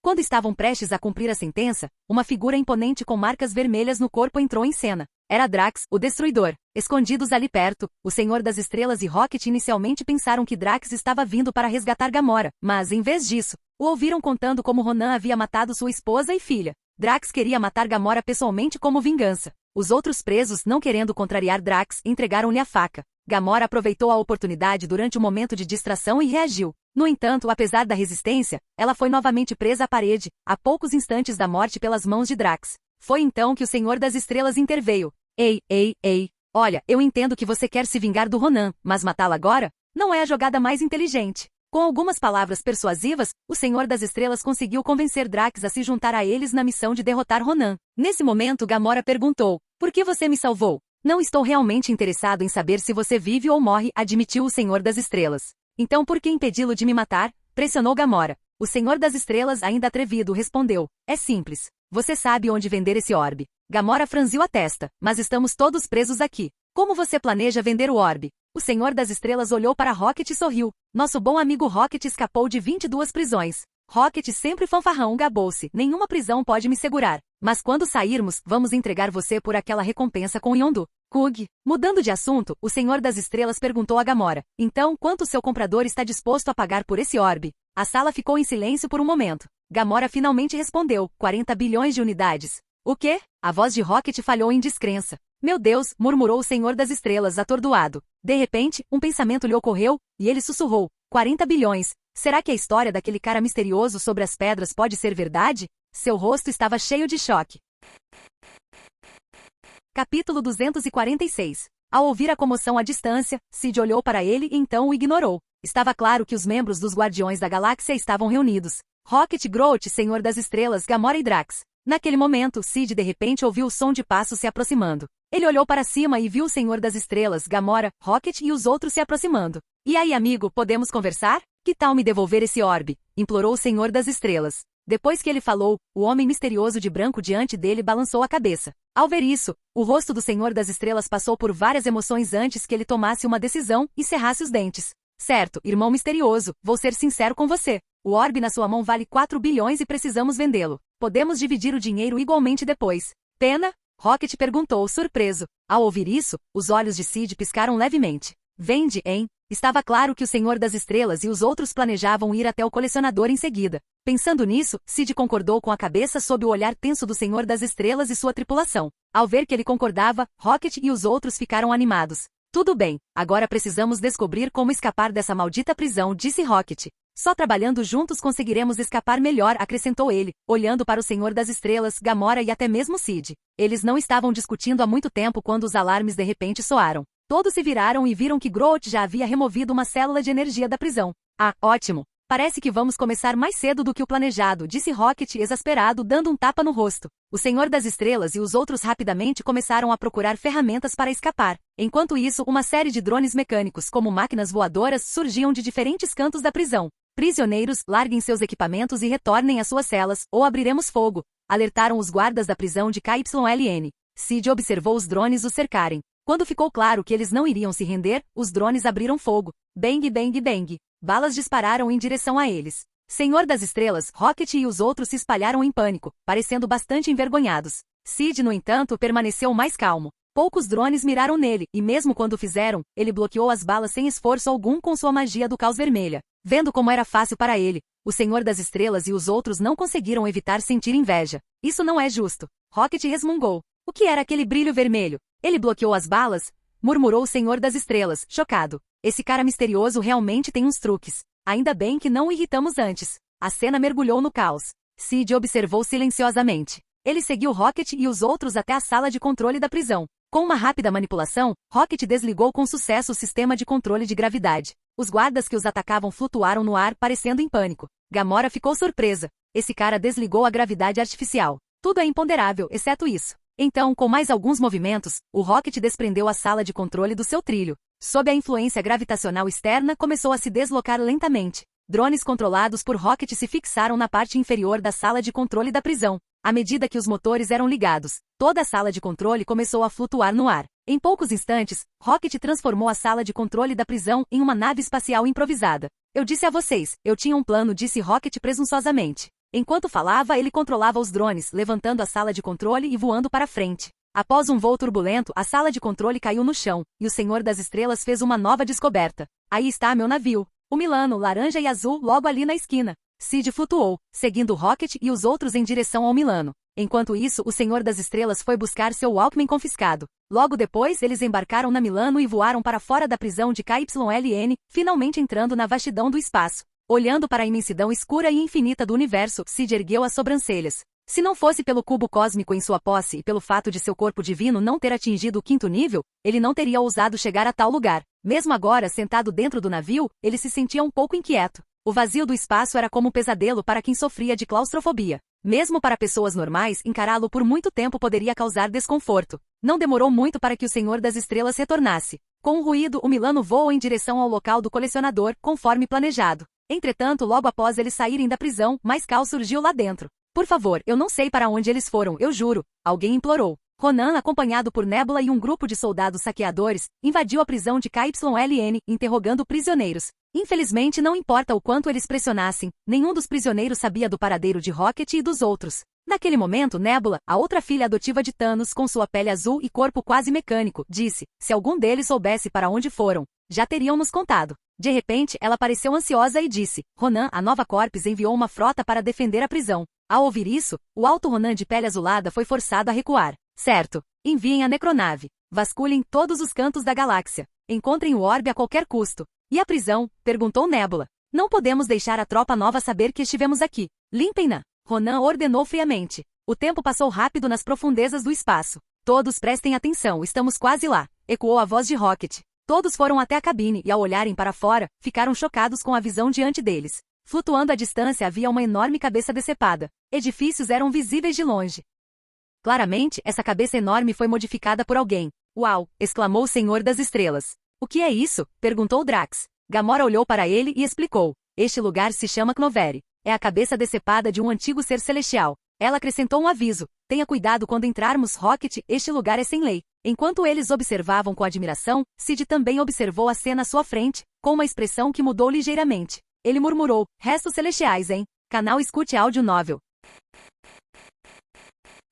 Quando estavam prestes a cumprir a sentença, uma figura imponente com marcas vermelhas no corpo entrou em cena. Era Drax, o Destruidor. Escondidos ali perto, o Senhor das Estrelas e Rocket inicialmente pensaram que Drax estava vindo para resgatar Gamora, mas, em vez disso, o ouviram contando como Ronan havia matado sua esposa e filha. Drax queria matar Gamora pessoalmente como vingança. Os outros presos, não querendo contrariar Drax, entregaram-lhe a faca. Gamora aproveitou a oportunidade durante o momento de distração e reagiu. No entanto, apesar da resistência, ela foi novamente presa à parede, a poucos instantes da morte pelas mãos de Drax. Foi então que o Senhor das Estrelas interveio. Ei. Olha, eu entendo que você quer se vingar do Ronan, mas matá-lo agora? Não é a jogada mais inteligente. Com algumas palavras persuasivas, o Senhor das Estrelas conseguiu convencer Drax a se juntar a eles na missão de derrotar Ronan. Nesse momento, Gamora perguntou, por que você me salvou? Não estou realmente interessado em saber se você vive ou morre, admitiu o Senhor das Estrelas. Então por que impedi-lo de me matar? Pressionou Gamora. O Senhor das Estrelas, ainda atrevido, respondeu, é simples. Você sabe onde vender esse orbe. Gamora franziu a testa, mas estamos todos presos aqui. Como você planeja vender o orbe? O Senhor das Estrelas olhou para Rocket e sorriu. Nosso bom amigo Rocket escapou de 22 prisões. Rocket sempre fanfarrão gabou-se. Nenhuma prisão pode me segurar. Mas quando sairmos, vamos entregar você por aquela recompensa com Yondu. Kug. Mudando de assunto, o Senhor das Estrelas perguntou a Gamora. Então, quanto seu comprador está disposto a pagar por esse orbe? A sala ficou em silêncio por um momento. Gamora finalmente respondeu, 40 bilhões de unidades. O quê? A voz de Rocket falhou em descrença. Meu Deus, murmurou o Senhor das Estrelas, atordoado. De repente, um pensamento lhe ocorreu, e ele sussurrou, 40 bilhões. Será que a história daquele cara misterioso sobre as pedras pode ser verdade? Seu rosto estava cheio de choque. Capítulo 246. Ao ouvir a comoção à distância, Sid olhou para ele e então o ignorou. Estava claro que os membros dos Guardiões da Galáxia estavam reunidos. Rocket, Groot, Senhor das Estrelas, Gamora e Drax. Naquele momento, Sid de repente ouviu o som de passos se aproximando. Ele olhou para cima e viu o Senhor das Estrelas, Gamora, Rocket e os outros se aproximando. E aí, amigo, podemos conversar? Que tal me devolver esse orbe? Implorou o Senhor das Estrelas. Depois que ele falou, o homem misterioso de branco diante dele balançou a cabeça. Ao ver isso, o rosto do Senhor das Estrelas passou por várias emoções antes que ele tomasse uma decisão e cerrasse os dentes. Certo, irmão misterioso, vou ser sincero com você. O orbe na sua mão vale 4 bilhões e precisamos vendê-lo. Podemos dividir o dinheiro igualmente depois. Pena? Rocket perguntou, surpreso. Ao ouvir isso, os olhos de Sid piscaram levemente. Vende, hein? Estava claro que o Senhor das Estrelas e os outros planejavam ir até o colecionador em seguida. Pensando nisso, Sid concordou com a cabeça sob o olhar tenso do Senhor das Estrelas e sua tripulação. Ao ver que ele concordava, Rocket e os outros ficaram animados. Tudo bem, agora precisamos descobrir como escapar dessa maldita prisão, disse Rocket. Só trabalhando juntos conseguiremos escapar melhor, acrescentou ele, olhando para o Senhor das Estrelas, Gamora e até mesmo Sid. Eles não estavam discutindo há muito tempo quando os alarmes de repente soaram. Todos se viraram e viram que Groot já havia removido uma célula de energia da prisão. Ah, ótimo! Parece que vamos começar mais cedo do que o planejado, disse Rocket exasperado, dando um tapa no rosto. O Senhor das Estrelas e os outros rapidamente começaram a procurar ferramentas para escapar. Enquanto isso, uma série de drones mecânicos, como máquinas voadoras, surgiam de diferentes cantos da prisão. Prisioneiros, larguem seus equipamentos e retornem às suas celas, ou abriremos fogo, alertaram os guardas da prisão de KYLN. Sid observou os drones os cercarem. Quando ficou claro que eles não iriam se render, os drones abriram fogo. Bang, bang, bang. Balas dispararam em direção a eles. Senhor das Estrelas, Rocket e os outros se espalharam em pânico, parecendo bastante envergonhados. Sid, no entanto, permaneceu mais calmo. Poucos drones miraram nele, e mesmo quando fizeram, ele bloqueou as balas sem esforço algum com sua magia do caos vermelha. Vendo como era fácil para ele, o Senhor das Estrelas e os outros não conseguiram evitar sentir inveja. Isso não é justo. Rocket resmungou. O que era aquele brilho vermelho? Ele bloqueou as balas? Murmurou o Senhor das Estrelas, chocado. Esse cara misterioso realmente tem uns truques. Ainda bem que não o irritamos antes. A cena mergulhou no caos. Sid observou silenciosamente. Ele seguiu Rocket e os outros até a sala de controle da prisão. Com uma rápida manipulação, Rocket desligou com sucesso o sistema de controle de gravidade. Os guardas que os atacavam flutuaram no ar, parecendo em pânico. Gamora ficou surpresa. Esse cara desligou a gravidade artificial. Tudo é imponderável, exceto isso. Então, com mais alguns movimentos, o Rocket desprendeu a sala de controle do seu trilho. Sob a influência gravitacional externa, começou a se deslocar lentamente. Drones controlados por Rocket se fixaram na parte inferior da sala de controle da prisão. À medida que os motores eram ligados, toda a sala de controle começou a flutuar no ar. Em poucos instantes, Rocket transformou a sala de controle da prisão em uma nave espacial improvisada. Eu disse a vocês, eu tinha um plano, disse Rocket presunçosamente. Enquanto falava, ele controlava os drones, levantando a sala de controle e voando para frente. Após um voo turbulento, a sala de controle caiu no chão, e o Senhor das Estrelas fez uma nova descoberta. Aí está meu navio. O Milano, laranja e azul, logo ali na esquina. Sid flutuou, seguindo o Rocket e os outros em direção ao Milano. Enquanto isso, o Senhor das Estrelas foi buscar seu Walkman confiscado. Logo depois, eles embarcaram na Milano e voaram para fora da prisão de KYLN, finalmente entrando na vastidão do espaço. Olhando para a imensidão escura e infinita do universo, Sid ergueu as sobrancelhas. Se não fosse pelo cubo cósmico em sua posse e pelo fato de seu corpo divino não ter atingido o 5º nível, ele não teria ousado chegar a tal lugar. Mesmo agora, sentado dentro do navio, ele se sentia um pouco inquieto. O vazio do espaço era como um pesadelo para quem sofria de claustrofobia. Mesmo para pessoas normais, encará-lo por muito tempo poderia causar desconforto. Não demorou muito para que o Senhor das Estrelas retornasse. Com um ruído, o Milano voou em direção ao local do colecionador, conforme planejado. Entretanto, logo após eles saírem da prisão, mais caos surgiu lá dentro. Por favor, eu não sei para onde eles foram, eu juro, alguém implorou. Ronan, acompanhado por Nebula e um grupo de soldados saqueadores, invadiu a prisão de KYLN, interrogando prisioneiros. Infelizmente, não importa o quanto eles pressionassem, nenhum dos prisioneiros sabia do paradeiro de Rocket e dos outros. Naquele momento, Nebula, a outra filha adotiva de Thanos com sua pele azul e corpo quase mecânico, disse, se algum deles soubesse para onde foram, já teriam nos contado. De repente, ela pareceu ansiosa e disse, Ronan, a Nova Corps enviou uma frota para defender a prisão. Ao ouvir isso, o alto Ronan de pele azulada foi forçado a recuar. Certo. Enviem a necronave. Vasculhem todos os cantos da galáxia. Encontrem o orbe a qualquer custo. E a prisão? Perguntou Nebula. Não podemos deixar a tropa nova saber que estivemos aqui. Limpem-na. Ronan ordenou friamente. O tempo passou rápido nas profundezas do espaço. Todos prestem atenção, estamos quase lá. Ecoou a voz de Rocket. Todos foram até a cabine e, ao olharem para fora, ficaram chocados com a visão diante deles. Flutuando à distância havia uma enorme cabeça decepada. Edifícios eram visíveis de longe. Claramente, essa cabeça enorme foi modificada por alguém. Uau! Exclamou o Senhor das Estrelas. O que é isso? Perguntou Drax. Gamora olhou para ele e explicou. Este lugar se chama Cnovere. É a cabeça decepada de um antigo ser celestial. Ela acrescentou um aviso. Tenha cuidado quando entrarmos, Rocket, este lugar é sem lei. Enquanto eles observavam com admiração, Sid também observou a cena à sua frente, com uma expressão que mudou ligeiramente. Ele murmurou, restos celestiais, hein? Canal Escute Áudio Novel.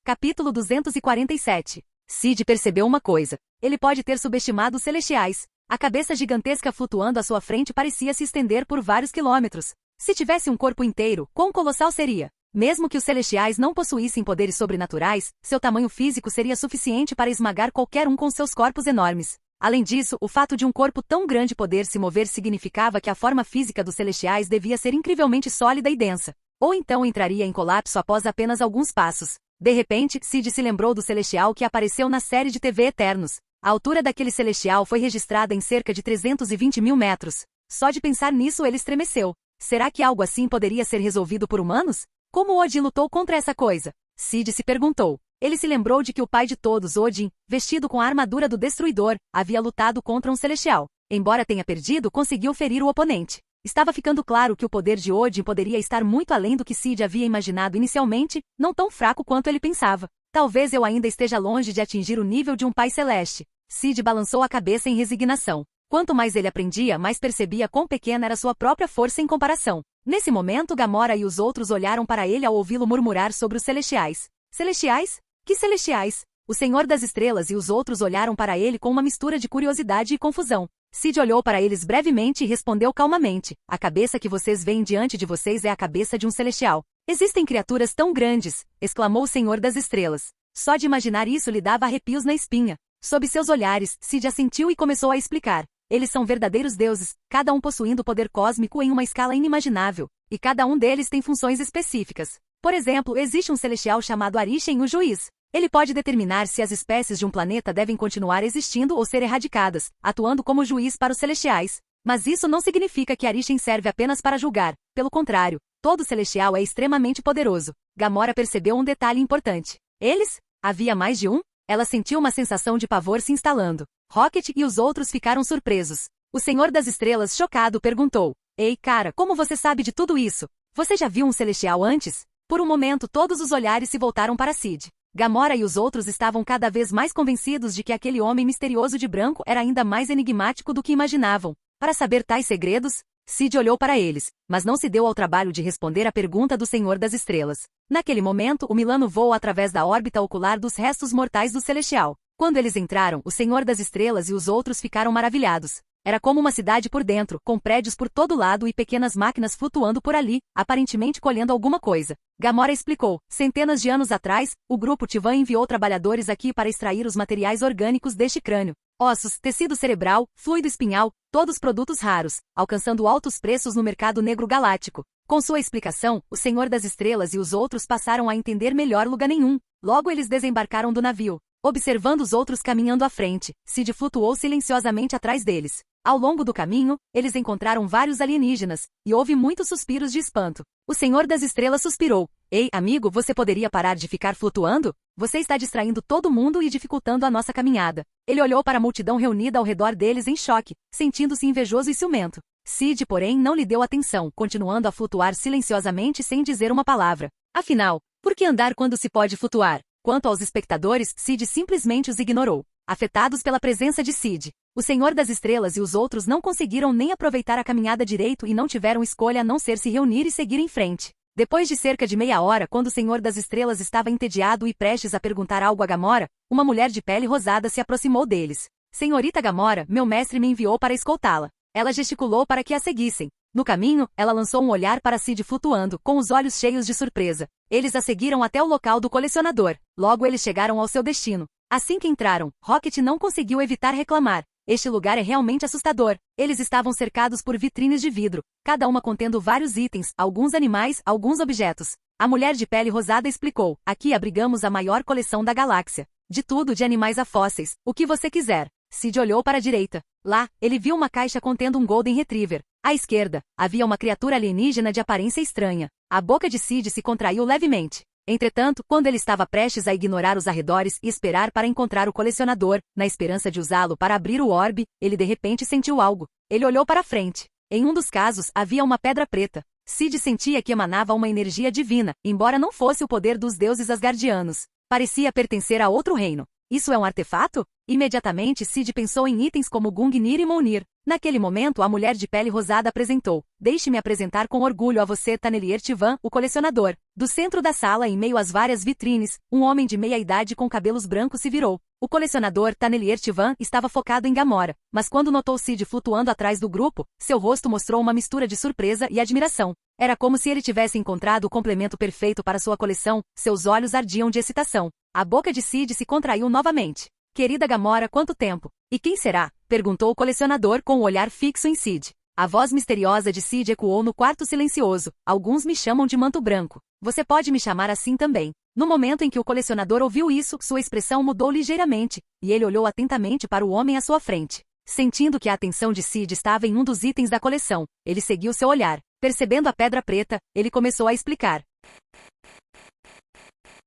Capítulo 247. Sid percebeu uma coisa. Ele pode ter subestimado os celestiais. A cabeça gigantesca flutuando à sua frente parecia se estender por vários quilômetros. Se tivesse um corpo inteiro, quão colossal seria? Mesmo que os celestiais não possuíssem poderes sobrenaturais, seu tamanho físico seria suficiente para esmagar qualquer um com seus corpos enormes. Além disso, o fato de um corpo tão grande poder se mover significava que a forma física dos celestiais devia ser incrivelmente sólida e densa. Ou então entraria em colapso após apenas alguns passos. De repente, Sid se lembrou do celestial que apareceu na série de TV Eternos. A altura daquele celestial foi registrada em cerca de 320 mil metros. Só de pensar nisso ele estremeceu. Será que algo assim poderia ser resolvido por humanos? Como Odin lutou contra essa coisa? Sid se perguntou. Ele se lembrou de que o pai de todos, Odin, vestido com a armadura do Destruidor, havia lutado contra um celestial. Embora tenha perdido, conseguiu ferir o oponente. Estava ficando claro que o poder de Odin poderia estar muito além do que Sid havia imaginado inicialmente, não tão fraco quanto ele pensava. Talvez eu ainda esteja longe de atingir o nível de um pai celeste. Sid balançou a cabeça em resignação. Quanto mais ele aprendia, mais percebia quão pequena era sua própria força em comparação. Nesse momento, Gamora e os outros olharam para ele ao ouvi-lo murmurar sobre os celestiais. Celestiais? Que celestiais? O Senhor das Estrelas e os outros olharam para ele com uma mistura de curiosidade e confusão. Sid olhou para eles brevemente e respondeu calmamente. A cabeça que vocês veem diante de vocês é a cabeça de um celestial. Existem criaturas tão grandes, exclamou o Senhor das Estrelas. Só de imaginar isso lhe dava arrepios na espinha. Sob seus olhares, Sid assentiu e começou a explicar. Eles são verdadeiros deuses, cada um possuindo poder cósmico em uma escala inimaginável, e cada um deles tem funções específicas. Por exemplo, existe um celestial chamado Arishem, o Juiz. Ele pode determinar se as espécies de um planeta devem continuar existindo ou ser erradicadas, atuando como juiz para os celestiais. Mas isso não significa que Arishem serve apenas para julgar. Pelo contrário, todo celestial é extremamente poderoso. Gamora percebeu um detalhe importante. Eles? Havia mais de um? Ela sentiu uma sensação de pavor se instalando. Rocket e os outros ficaram surpresos. O Senhor das Estrelas, chocado, perguntou. Ei, cara, como você sabe de tudo isso? Você já viu um celestial antes? Por um momento, todos os olhares se voltaram para Sid. Gamora e os outros estavam cada vez mais convencidos de que aquele homem misterioso de branco era ainda mais enigmático do que imaginavam. Para saber tais segredos, Sid olhou para eles, mas não se deu ao trabalho de responder à pergunta do Senhor das Estrelas. Naquele momento, o Milano voou através da órbita ocular dos restos mortais do celestial. Quando eles entraram, o Senhor das Estrelas e os outros ficaram maravilhados. Era como uma cidade por dentro, com prédios por todo lado e pequenas máquinas flutuando por ali, aparentemente colhendo alguma coisa. Gamora explicou. Centenas de anos atrás, o grupo Tivan enviou trabalhadores aqui para extrair os materiais orgânicos deste crânio. Ossos, tecido cerebral, fluido espinhal, todos produtos raros, alcançando altos preços no mercado negro galáctico. Com sua explicação, o Senhor das Estrelas e os outros passaram a entender melhor lugar nenhum. Logo eles desembarcaram do navio. Observando os outros caminhando à frente, Sid flutuou silenciosamente atrás deles. Ao longo do caminho, eles encontraram vários alienígenas, e houve muitos suspiros de espanto. O Senhor das Estrelas suspirou. Ei, amigo, você poderia parar de ficar flutuando? Você está distraindo todo mundo e dificultando a nossa caminhada. Ele olhou para a multidão reunida ao redor deles em choque, sentindo-se invejoso e ciumento. Sid, porém, não lhe deu atenção, continuando a flutuar silenciosamente sem dizer uma palavra. Afinal, por que andar quando se pode flutuar? Quanto aos espectadores, Sid simplesmente os ignorou. Afetados pela presença de Sid, o Senhor das Estrelas e os outros não conseguiram nem aproveitar a caminhada direito e não tiveram escolha a não ser se reunir e seguir em frente. Depois de cerca de meia hora, quando o Senhor das Estrelas estava entediado e prestes a perguntar algo a Gamora, uma mulher de pele rosada se aproximou deles. Senhorita Gamora, meu mestre me enviou para escoltá-la. Ela gesticulou para que a seguissem. No caminho, ela lançou um olhar para Cid flutuando, com os olhos cheios de surpresa. Eles a seguiram até o local do colecionador. Logo eles chegaram ao seu destino. Assim que entraram, Rocket não conseguiu evitar reclamar. Este lugar é realmente assustador. Eles estavam cercados por vitrines de vidro, cada uma contendo vários itens, alguns animais, alguns objetos. A mulher de pele rosada explicou: aqui abrigamos a maior coleção da galáxia. De tudo, de animais a fósseis, o que você quiser. Cid olhou para a direita. Lá, ele viu uma caixa contendo um Golden Retriever. À esquerda, havia uma criatura alienígena de aparência estranha. A boca de Cid se contraiu levemente. Entretanto, quando ele estava prestes a ignorar os arredores e esperar para encontrar o colecionador, na esperança de usá-lo para abrir o orbe, ele de repente sentiu algo. Ele olhou para frente. Em um dos casos, havia uma pedra preta. Cid sentia que emanava uma energia divina, embora não fosse o poder dos deuses asgardianos. Parecia pertencer a outro reino. Isso é um artefato? Imediatamente Cid pensou em itens como Gungnir e Mjolnir. Naquele momento a mulher de pele rosada apresentou: deixe-me apresentar com orgulho a você Tanelier Tivan, o colecionador. Do centro da sala, em meio às várias vitrines, um homem de meia idade com cabelos brancos se virou. O colecionador Tanelier Tivan estava focado em Gamora, mas quando notou Cid flutuando atrás do grupo, seu rosto mostrou uma mistura de surpresa e admiração. Era como se ele tivesse encontrado o complemento perfeito para sua coleção, seus olhos ardiam de excitação. A boca de Cid se contraiu novamente. Querida Gamora, quanto tempo? E quem será? Perguntou o colecionador com o olhar fixo em Cid. A voz misteriosa de Cid ecoou no quarto silencioso. Alguns me chamam de Manto Branco. Você pode me chamar assim também. No momento em que o colecionador ouviu isso, sua expressão mudou ligeiramente, e ele olhou atentamente para o homem à sua frente. Sentindo que a atenção de Cid estava em um dos itens da coleção, ele seguiu seu olhar. Percebendo a pedra preta, ele começou a explicar.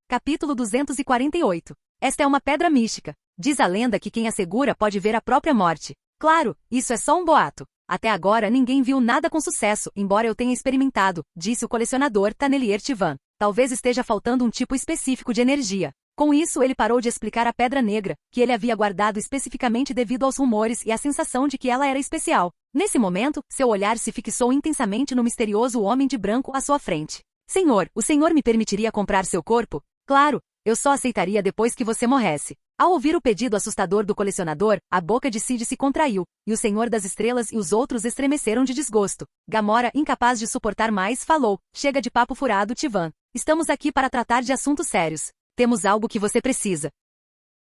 Capítulo 248. Esta é uma pedra mística. Diz a lenda que quem a segura pode ver a própria morte. Claro, isso é só um boato. Até agora ninguém viu nada com sucesso, embora eu tenha experimentado, disse o colecionador Tanelier Tivan. Talvez esteja faltando um tipo específico de energia. Com isso ele parou de explicar a pedra negra, que ele havia guardado especificamente devido aos rumores e à sensação de que ela era especial. Nesse momento, seu olhar se fixou intensamente no misterioso homem de branco à sua frente. Senhor, o senhor me permitiria comprar seu corpo? Claro, eu só aceitaria depois que você morresse. Ao ouvir o pedido assustador do colecionador, a boca de Cid se contraiu, e o Senhor das Estrelas e os outros estremeceram de desgosto. Gamora, incapaz de suportar mais, falou: chega de papo furado, Tivan. Estamos aqui para tratar de assuntos sérios. Temos algo que você precisa.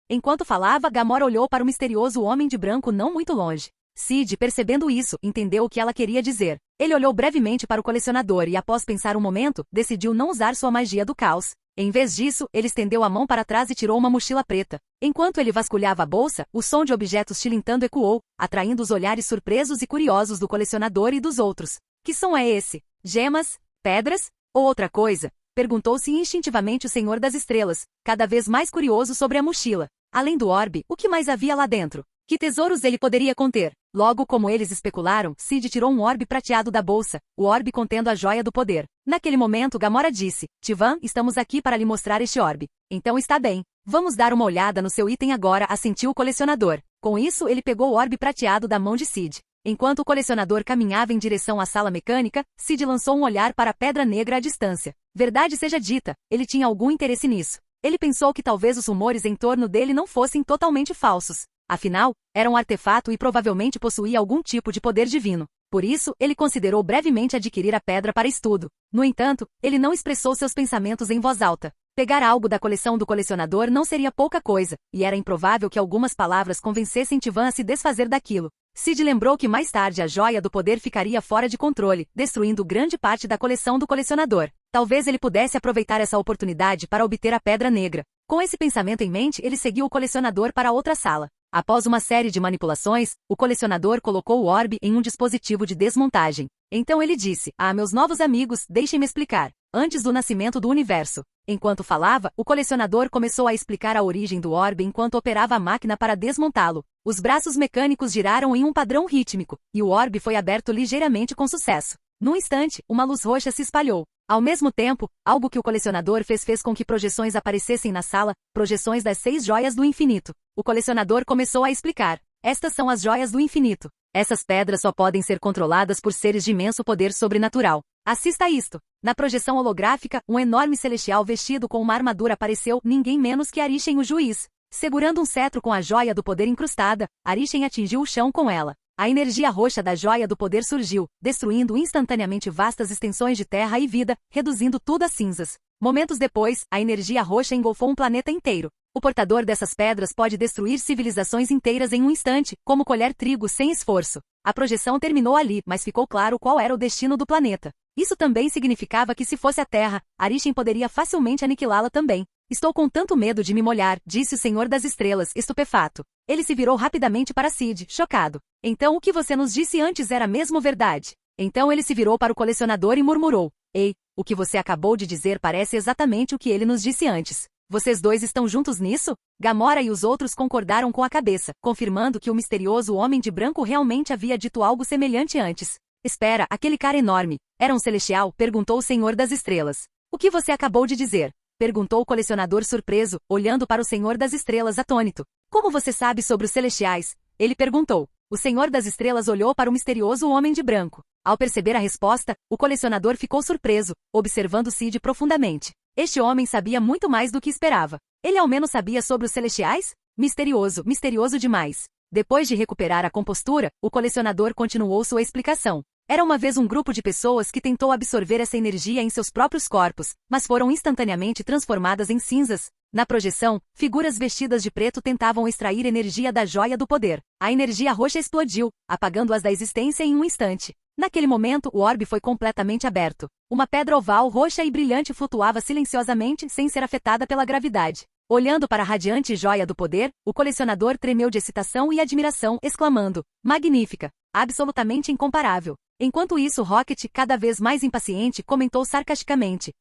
Enquanto falava, Gamora olhou para o misterioso homem de branco não muito longe. Cid, percebendo isso, entendeu o que ela queria dizer. Ele olhou brevemente para o colecionador e, após pensar um momento, decidiu não usar sua magia do caos. Em vez disso, ele estendeu a mão para trás e tirou uma mochila preta. Enquanto ele vasculhava a bolsa, o som de objetos tilintando ecoou, atraindo os olhares surpresos e curiosos do colecionador e dos outros. Que som é esse? Gemas? Pedras? Ou outra coisa? Perguntou-se instintivamente o Senhor das Estrelas, cada vez mais curioso sobre a mochila. Além do orbe, o que mais havia lá dentro? Que tesouros ele poderia conter? Logo, como eles especularam, Cid tirou um orbe prateado da bolsa, o orbe contendo a joia do poder. Naquele momento, Gamora disse: Tivan, estamos aqui para lhe mostrar este orbe. Então está bem. Vamos dar uma olhada no seu item agora, assentiu o colecionador. Com isso, ele pegou o orbe prateado da mão de Cid. Enquanto o colecionador caminhava em direção à sala mecânica, Cid lançou um olhar para a pedra negra à distância. Verdade seja dita, ele tinha algum interesse nisso. Ele pensou que talvez os rumores em torno dele não fossem totalmente falsos. Afinal, era um artefato e provavelmente possuía algum tipo de poder divino. Por isso, ele considerou brevemente adquirir a pedra para estudo. No entanto, ele não expressou seus pensamentos em voz alta. Pegar algo da coleção do colecionador não seria pouca coisa, e era improvável que algumas palavras convencessem Tivan a se desfazer daquilo. Cid lembrou que mais tarde a joia do poder ficaria fora de controle, destruindo grande parte da coleção do colecionador. Talvez ele pudesse aproveitar essa oportunidade para obter a pedra negra. Com esse pensamento em mente, ele seguiu o colecionador para outra sala. Após uma série de manipulações, o colecionador colocou o orbe em um dispositivo de desmontagem. Então ele disse: meus novos amigos, deixem-me explicar. Antes do nascimento do universo. Enquanto falava, o colecionador começou a explicar a origem do orbe enquanto operava a máquina para desmontá-lo. Os braços mecânicos giraram em um padrão rítmico, e o orbe foi aberto ligeiramente com sucesso. Num instante, uma luz roxa se espalhou. Ao mesmo tempo, algo que o colecionador fez com que projeções aparecessem na sala, projeções das 6 joias do infinito. O colecionador começou a explicar. Estas são as joias do infinito. Essas pedras só podem ser controladas por seres de imenso poder sobrenatural. Assista a isto. Na projeção holográfica, um enorme celestial vestido com uma armadura apareceu, ninguém menos que Arishem o juiz. Segurando um cetro com a joia do poder incrustada, Arishem atingiu o chão com ela. A energia roxa da joia do poder surgiu, destruindo instantaneamente vastas extensões de terra e vida, reduzindo tudo a cinzas. Momentos depois, a energia roxa engolfou um planeta inteiro. O portador dessas pedras pode destruir civilizações inteiras em um instante, como colher trigo sem esforço. A projeção terminou ali, mas ficou claro qual era o destino do planeta. Isso também significava que se fosse a Terra, Arishem poderia facilmente aniquilá-la também. Estou com tanto medo de me molhar, disse o Senhor das Estrelas, estupefato. Ele se virou rapidamente para Sid, chocado. Então o que você nos disse antes era mesmo verdade. Então ele se virou para o colecionador e murmurou. Ei, o que você acabou de dizer parece exatamente o que ele nos disse antes. Vocês dois estão juntos nisso? Gamora e os outros concordaram com a cabeça, confirmando que o misterioso homem de branco realmente havia dito algo semelhante antes. Espera, aquele cara enorme. Era um celestial? Perguntou o Senhor das Estrelas. O que você acabou de dizer? Perguntou o colecionador surpreso, olhando para o Senhor das Estrelas atônito. Como você sabe sobre os celestiais? Ele perguntou. O Senhor das Estrelas olhou para o misterioso homem de branco. Ao perceber a resposta, o colecionador ficou surpreso, observando Sid profundamente. Este homem sabia muito mais do que esperava. Ele ao menos sabia sobre os celestiais? Misterioso, misterioso demais. Depois de recuperar a compostura, o colecionador continuou sua explicação. Era uma vez um grupo de pessoas que tentou absorver essa energia em seus próprios corpos, mas foram instantaneamente transformadas em cinzas. Na projeção, figuras vestidas de preto tentavam extrair energia da joia do poder. A energia roxa explodiu, apagando-as da existência em um instante. Naquele momento, o orbe foi completamente aberto. Uma pedra oval roxa e brilhante flutuava silenciosamente, sem ser afetada pela gravidade. Olhando para a radiante joia do poder, o colecionador tremeu de excitação e admiração, exclamando: magnífica! Absolutamente incomparável! Enquanto isso, Rocket, cada vez mais impaciente, comentou sarcasticamente: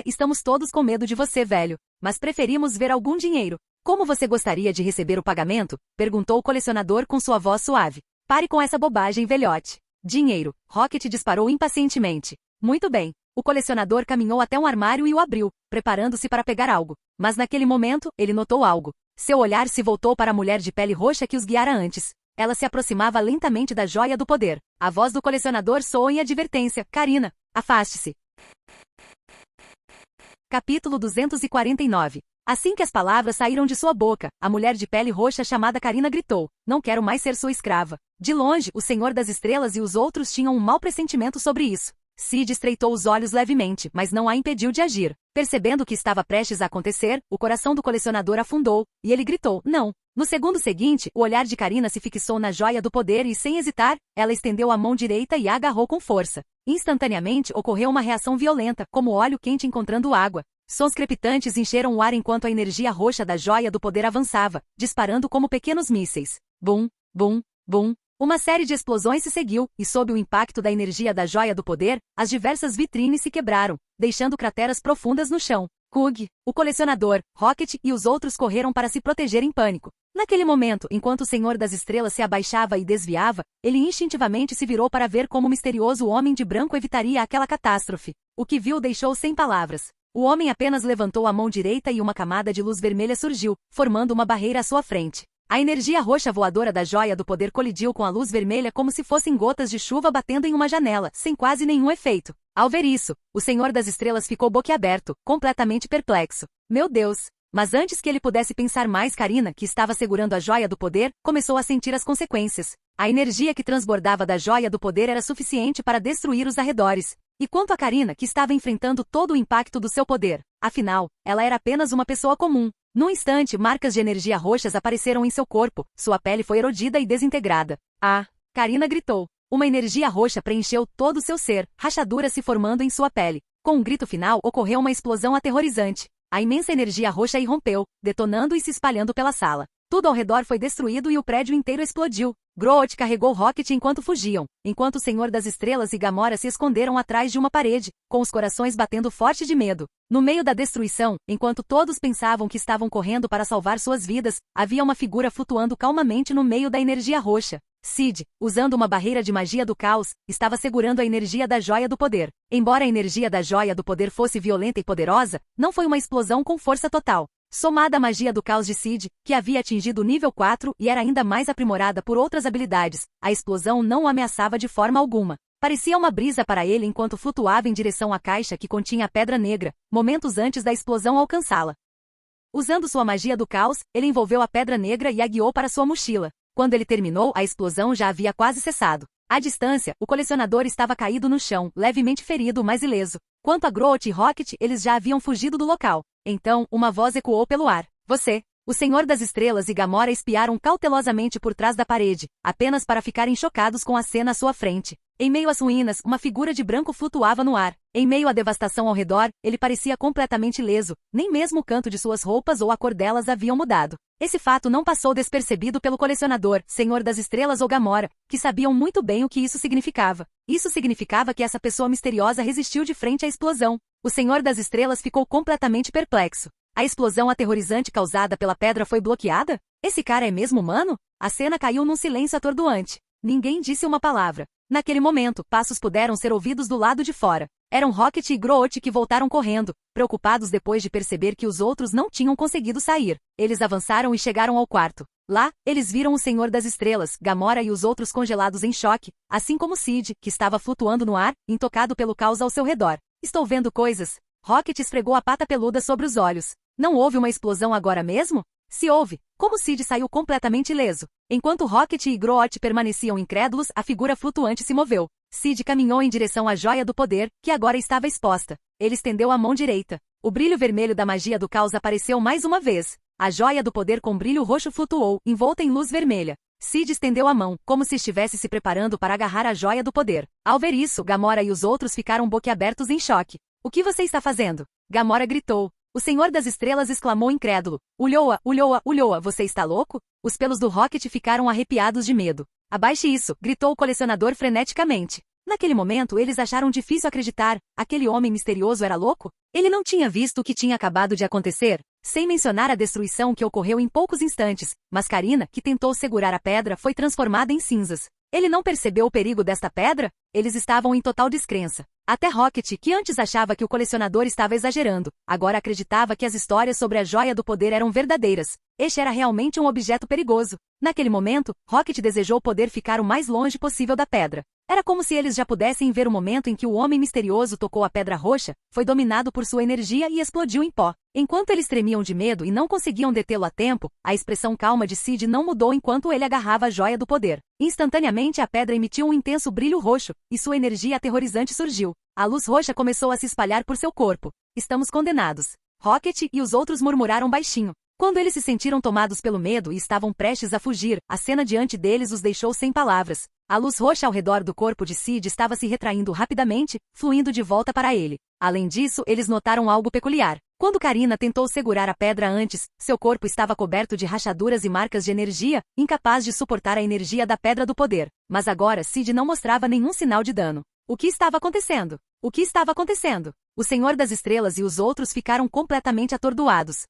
estamos todos com medo de você, velho. Mas preferimos ver algum dinheiro. Como você gostaria de receber o pagamento? Perguntou o colecionador com sua voz suave. Pare com essa bobagem, velhote. Dinheiro. Rocket disparou impacientemente. Muito bem. O colecionador caminhou até um armário e o abriu, preparando-se para pegar algo. Mas naquele momento, ele notou algo. Seu olhar se voltou para a mulher de pele roxa que os guiara antes. Ela se aproximava lentamente da joia do poder. A voz do colecionador soou em advertência. Karina, afaste-se. Capítulo 249. Assim que as palavras saíram de sua boca, a mulher de pele roxa chamada Karina gritou: não quero mais ser sua escrava. De longe, o Senhor das Estrelas e os outros tinham um mau pressentimento sobre isso. Sid estreitou os olhos levemente, mas não a impediu de agir. Percebendo o que estava prestes a acontecer, o coração do colecionador afundou, e ele gritou: não. No segundo seguinte, o olhar de Karina se fixou na joia do poder e, sem hesitar, ela estendeu a mão direita e a agarrou com força. Instantaneamente, ocorreu uma reação violenta, como óleo quente encontrando água. Sons crepitantes encheram o ar enquanto a energia roxa da joia do poder avançava, disparando como pequenos mísseis. Bum, bum, bum. Uma série de explosões se seguiu, e sob o impacto da energia da joia do poder, as diversas vitrines se quebraram, deixando crateras profundas no chão. Kug, o colecionador, Rocket e os outros correram para se proteger em pânico. Naquele momento, enquanto o Senhor das Estrelas se abaixava e desviava, ele instintivamente se virou para ver como o misterioso homem de branco evitaria aquela catástrofe. O que viu o deixou sem palavras. O homem apenas levantou a mão direita e uma camada de luz vermelha surgiu, formando uma barreira à sua frente. A energia roxa voadora da joia do poder colidiu com a luz vermelha como se fossem gotas de chuva batendo em uma janela, sem quase nenhum efeito. Ao ver isso, o Senhor das Estrelas ficou boquiaberto, completamente perplexo. Meu Deus! Mas antes que ele pudesse pensar mais, Karina, que estava segurando a joia do poder, começou a sentir as consequências. A energia que transbordava da joia do poder era suficiente para destruir os arredores. E quanto a Karina, que estava enfrentando todo o impacto do seu poder? Afinal, ela era apenas uma pessoa comum. Num instante, marcas de energia roxas apareceram em seu corpo, sua pele foi erodida e desintegrada. Ah! Karina gritou. Uma energia roxa preencheu todo o seu ser, rachaduras se formando em sua pele. Com um grito final, ocorreu uma explosão aterrorizante. A imensa energia roxa irrompeu, detonando e se espalhando pela sala. Tudo ao redor foi destruído e o prédio inteiro explodiu. Groot carregou Rocket enquanto fugiam, enquanto o Senhor das Estrelas e Gamora se esconderam atrás de uma parede, com os corações batendo forte de medo. No meio da destruição, enquanto todos pensavam que estavam correndo para salvar suas vidas, havia uma figura flutuando calmamente no meio da energia roxa. Sid, usando uma barreira de magia do caos, estava segurando a energia da joia do poder. Embora a energia da joia do poder fosse violenta e poderosa, não foi uma explosão com força total. Somada à magia do caos de Sid, que havia atingido o nível 4 e era ainda mais aprimorada por outras habilidades, a explosão não o ameaçava de forma alguma. Parecia uma brisa para ele enquanto flutuava em direção à caixa que continha a pedra negra, momentos antes da explosão alcançá-la. Usando sua magia do caos, ele envolveu a pedra negra e a guiou para sua mochila. Quando ele terminou, a explosão já havia quase cessado. À distância, o colecionador estava caído no chão, levemente ferido, mas ileso. Quanto a Groot e Rocket, eles já haviam fugido do local. Então, uma voz ecoou pelo ar. Você! O Senhor das Estrelas e Gamora espiaram cautelosamente por trás da parede, apenas para ficarem chocados com a cena à sua frente. Em meio às ruínas, uma figura de branco flutuava no ar. Em meio à devastação ao redor, ele parecia completamente ileso. Nem mesmo o canto de suas roupas ou a cor delas haviam mudado. Esse fato não passou despercebido pelo colecionador, Senhor das Estrelas ou Gamora, que sabiam muito bem o que isso significava. Isso significava que essa pessoa misteriosa resistiu de frente à explosão. O Senhor das Estrelas ficou completamente perplexo. A explosão aterrorizante causada pela pedra foi bloqueada? Esse cara é mesmo humano? A cena caiu num silêncio atordoante. Ninguém disse uma palavra. Naquele momento, passos puderam ser ouvidos do lado de fora. Eram Rocket e Groot que voltaram correndo, preocupados depois de perceber que os outros não tinham conseguido sair. Eles avançaram e chegaram ao quarto. Lá, eles viram o Senhor das Estrelas, Gamora e os outros congelados em choque, assim como Sid, que estava flutuando no ar, intocado pelo caos ao seu redor. Estou vendo coisas. Rocket esfregou a pata peluda sobre os olhos. Não houve uma explosão agora mesmo? Se houve, como Sid saiu completamente ileso? Enquanto Rocket e Groot permaneciam incrédulos, a figura flutuante se moveu. Sid caminhou em direção à joia do poder, que agora estava exposta. Ele estendeu a mão direita. O brilho vermelho da magia do caos apareceu mais uma vez. A joia do poder com brilho roxo flutuou, envolta em luz vermelha. Sid estendeu a mão, como se estivesse se preparando para agarrar a joia do poder. Ao ver isso, Gamora e os outros ficaram boquiabertos em choque. O que você está fazendo? Gamora gritou. O Senhor das Estrelas exclamou incrédulo. Ulhoa, você está louco? Os pelos do Rocket ficaram arrepiados de medo. Abaixe isso, gritou o colecionador freneticamente. Naquele momento, eles acharam difícil acreditar. Aquele homem misterioso era louco? Ele não tinha visto o que tinha acabado de acontecer? Sem mencionar a destruição que ocorreu em poucos instantes, mas Karina, que tentou segurar a pedra, foi transformada em cinzas. Ele não percebeu o perigo desta pedra? Eles estavam em total descrença. Até Rocket, que antes achava que o colecionador estava exagerando, agora acreditava que as histórias sobre a joia do poder eram verdadeiras. Este era realmente um objeto perigoso. Naquele momento, Rocket desejou poder ficar o mais longe possível da pedra. Era como se eles já pudessem ver o momento em que o homem misterioso tocou a pedra roxa, foi dominado por sua energia e explodiu em pó. Enquanto eles tremiam de medo e não conseguiam detê-lo a tempo, a expressão calma de Sid não mudou enquanto ele agarrava a joia do poder. Instantaneamente a pedra emitiu um intenso brilho roxo, e sua energia aterrorizante surgiu. A luz roxa começou a se espalhar por seu corpo. Estamos condenados. Rocket e os outros murmuraram baixinho. Quando eles se sentiram tomados pelo medo e estavam prestes a fugir, a cena diante deles os deixou sem palavras. A luz roxa ao redor do corpo de Sid estava se retraindo rapidamente, fluindo de volta para ele. Além disso, eles notaram algo peculiar. Quando Karina tentou segurar a pedra antes, seu corpo estava coberto de rachaduras e marcas de energia, incapaz de suportar a energia da pedra do poder. Mas agora Sid não mostrava nenhum sinal de dano. O que estava acontecendo? O que estava acontecendo? O Senhor das Estrelas e os outros ficaram completamente atordoados.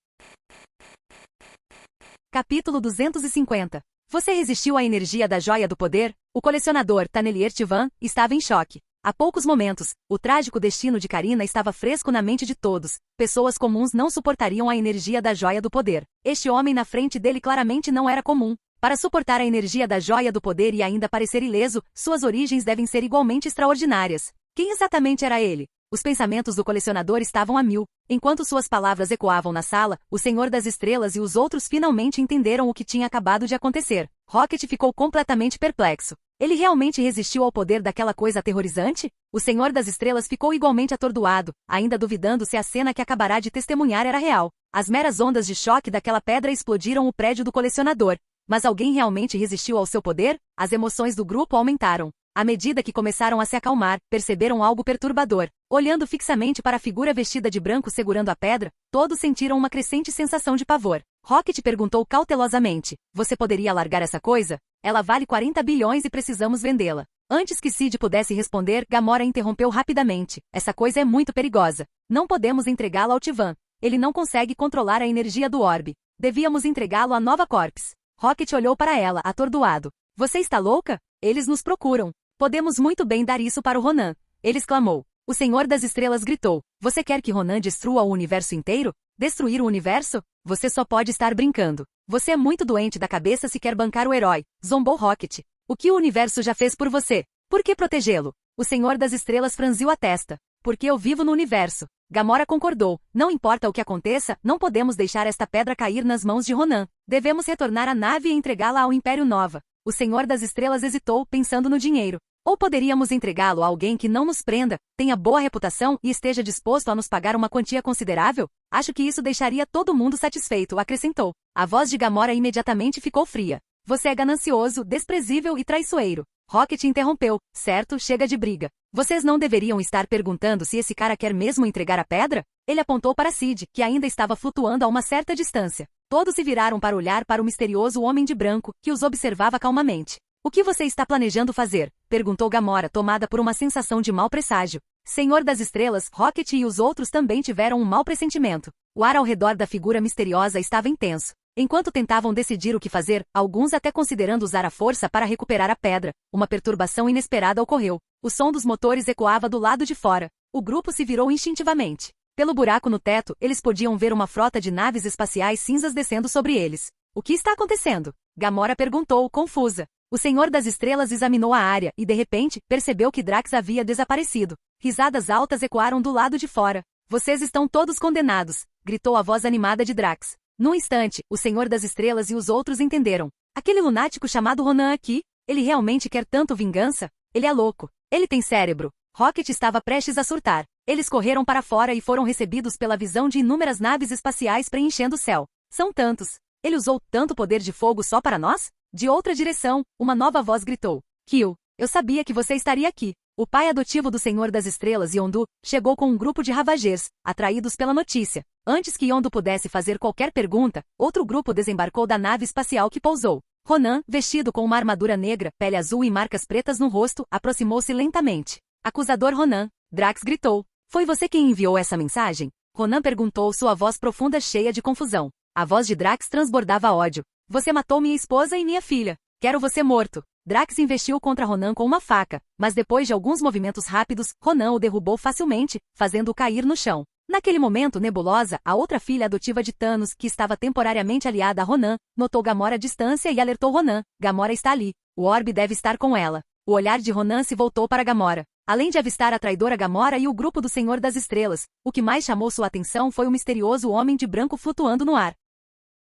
Capítulo 250. Você resistiu à energia da joia do poder? O colecionador, Tanelier Tivan, estava em choque. Há poucos momentos, o trágico destino de Karina estava fresco na mente de todos. Pessoas comuns não suportariam a energia da joia do poder. Este homem na frente dele claramente não era comum. Para suportar a energia da joia do poder e ainda parecer ileso, suas origens devem ser igualmente extraordinárias. Quem exatamente era ele? Os pensamentos do colecionador estavam a mil. Enquanto suas palavras ecoavam na sala, o Senhor das Estrelas e os outros finalmente entenderam o que tinha acabado de acontecer. Rocket ficou completamente perplexo. Ele realmente resistiu ao poder daquela coisa aterrorizante? O Senhor das Estrelas ficou igualmente atordoado, ainda duvidando se a cena que acabará de testemunhar era real. As meras ondas de choque daquela pedra explodiram o prédio do colecionador. Mas alguém realmente resistiu ao seu poder? As emoções do grupo aumentaram. À medida que começaram a se acalmar, perceberam algo perturbador. Olhando fixamente para a figura vestida de branco segurando a pedra, todos sentiram uma crescente sensação de pavor. Rocket perguntou cautelosamente: você poderia largar essa coisa? Ela vale 40 bilhões e precisamos vendê-la. Antes que Sid pudesse responder, Gamora interrompeu rapidamente. Essa coisa é muito perigosa. Não podemos entregá-la ao Tivan. Ele não consegue controlar a energia do orbe. Devíamos entregá-lo à Nova Corps. Rocket olhou para ela, atordoado. Você está louca? Eles nos procuram. Podemos muito bem dar isso para o Ronan. Ele exclamou. O Senhor das Estrelas gritou. Você quer que Ronan destrua o universo inteiro? Destruir o universo? Você só pode estar brincando. Você é muito doente da cabeça se quer bancar o herói, zombou Rocket. O que o universo já fez por você? Por que protegê-lo? O Senhor das Estrelas franziu a testa. Porque eu vivo no universo. Gamora concordou. Não importa o que aconteça, não podemos deixar esta pedra cair nas mãos de Ronan. Devemos retornar à nave e entregá-la ao Império Nova. O Senhor das Estrelas hesitou, pensando no dinheiro. Ou poderíamos entregá-lo a alguém que não nos prenda, tenha boa reputação e esteja disposto a nos pagar uma quantia considerável? Acho que isso deixaria todo mundo satisfeito, acrescentou. A voz de Gamora imediatamente ficou fria. Você é ganancioso, desprezível e traiçoeiro. Rocket interrompeu. Certo, chega de briga. Vocês não deveriam estar perguntando se esse cara quer mesmo entregar a pedra? Ele apontou para Sid, que ainda estava flutuando a uma certa distância. Todos se viraram para olhar para o misterioso homem de branco, que os observava calmamente. O que você está planejando fazer? Perguntou Gamora, tomada por uma sensação de mau presságio. Senhor das Estrelas, Rocket e os outros também tiveram um mau pressentimento. O ar ao redor da figura misteriosa estava intenso. Enquanto tentavam decidir o que fazer, alguns até considerando usar a força para recuperar a pedra, uma perturbação inesperada ocorreu. O som dos motores ecoava do lado de fora. O grupo se virou instintivamente. Pelo buraco no teto, eles podiam ver uma frota de naves espaciais cinzas descendo sobre eles. O que está acontecendo? Gamora perguntou, confusa. O Senhor das Estrelas examinou a área e, de repente, percebeu que Drax havia desaparecido. Risadas altas ecoaram do lado de fora. Vocês estão todos condenados, gritou a voz animada de Drax. Num instante, o Senhor das Estrelas e os outros entenderam. Aquele lunático chamado Ronan aqui, ele realmente quer tanto vingança? Ele é louco. Ele tem cérebro. Rocket estava prestes a surtar. Eles correram para fora e foram recebidos pela visão de inúmeras naves espaciais preenchendo o céu. São tantos. Ele usou tanto poder de fogo só para nós? De outra direção, uma nova voz gritou. Kill, eu sabia que você estaria aqui. O pai adotivo do Senhor das Estrelas, Yondu, chegou com um grupo de Ravagers, atraídos pela notícia. Antes que Yondu pudesse fazer qualquer pergunta, outro grupo desembarcou da nave espacial que pousou. Ronan, vestido com uma armadura negra, pele azul e marcas pretas no rosto, aproximou-se lentamente. Acusador Ronan, Drax gritou. Foi você quem enviou essa mensagem? Ronan perguntou, sua voz profunda cheia de confusão. A voz de Drax transbordava ódio. Você matou minha esposa e minha filha. Quero você morto. Drax investiu contra Ronan com uma faca, mas depois de alguns movimentos rápidos, Ronan o derrubou facilmente, fazendo-o cair no chão. Naquele momento, Nebulosa, a outra filha adotiva de Thanos, que estava temporariamente aliada a Ronan, notou Gamora à distância e alertou Ronan. Gamora está ali. O orbe deve estar com ela. O olhar de Ronan se voltou para Gamora. Além de avistar a traidora Gamora e o grupo do Senhor das Estrelas, o que mais chamou sua atenção foi o misterioso homem de branco flutuando no ar.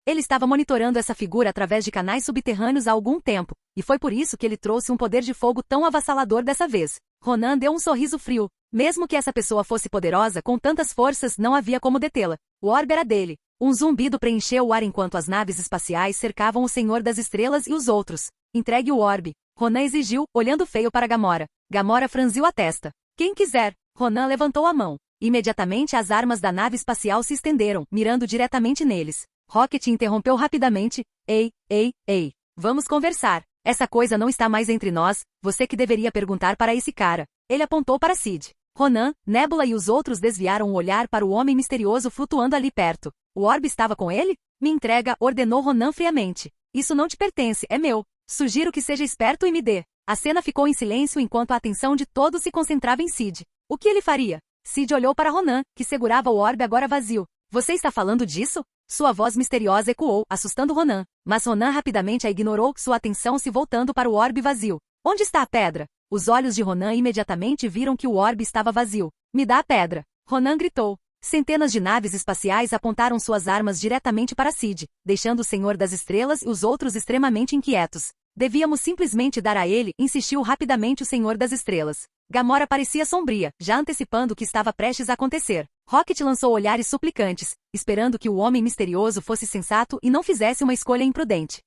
Ele estava monitorando essa figura através de canais subterrâneos há algum tempo, e foi por isso que ele trouxe um poder de fogo tão avassalador dessa vez. Ronan deu um sorriso frio. Mesmo que essa pessoa fosse poderosa, com tantas forças, não havia como detê-la. O orbe era dele. Um zumbido preencheu o ar enquanto as naves espaciais cercavam o Senhor das Estrelas e os outros. Entregue o orbe. Ronan exigiu, olhando feio para Gamora. Gamora franziu a testa. Quem quiser. Ronan levantou a mão. Imediatamente as armas da nave espacial se estenderam, mirando diretamente neles. Rocket interrompeu rapidamente. Ei. Vamos conversar. Essa coisa não está mais entre nós, você que deveria perguntar para esse cara. Ele apontou para Sid. Ronan, Nebula e os outros desviaram o olhar para o homem misterioso flutuando ali perto. O orbe estava com ele? Me entrega, ordenou Ronan friamente. Isso não te pertence, é meu. Sugiro que seja esperto e me dê. A cena ficou em silêncio enquanto a atenção de todos se concentrava em Sid. O que ele faria? Sid olhou para Ronan, que segurava o orbe agora vazio. Você está falando disso? Sua voz misteriosa ecoou, assustando Ronan. Mas Ronan rapidamente a ignorou, sua atenção se voltando para o orbe vazio. Onde está a pedra? Os olhos de Ronan imediatamente viram que o orbe estava vazio. Me dá a pedra. Ronan gritou. Centenas de naves espaciais apontaram suas armas diretamente para Sid, deixando o Senhor das Estrelas e os outros extremamente inquietos. Devíamos simplesmente dar a ele, insistiu rapidamente o Senhor das Estrelas. Gamora parecia sombria, já antecipando o que estava prestes a acontecer. Rocket lançou olhares suplicantes, esperando que o homem misterioso fosse sensato e não fizesse uma escolha imprudente.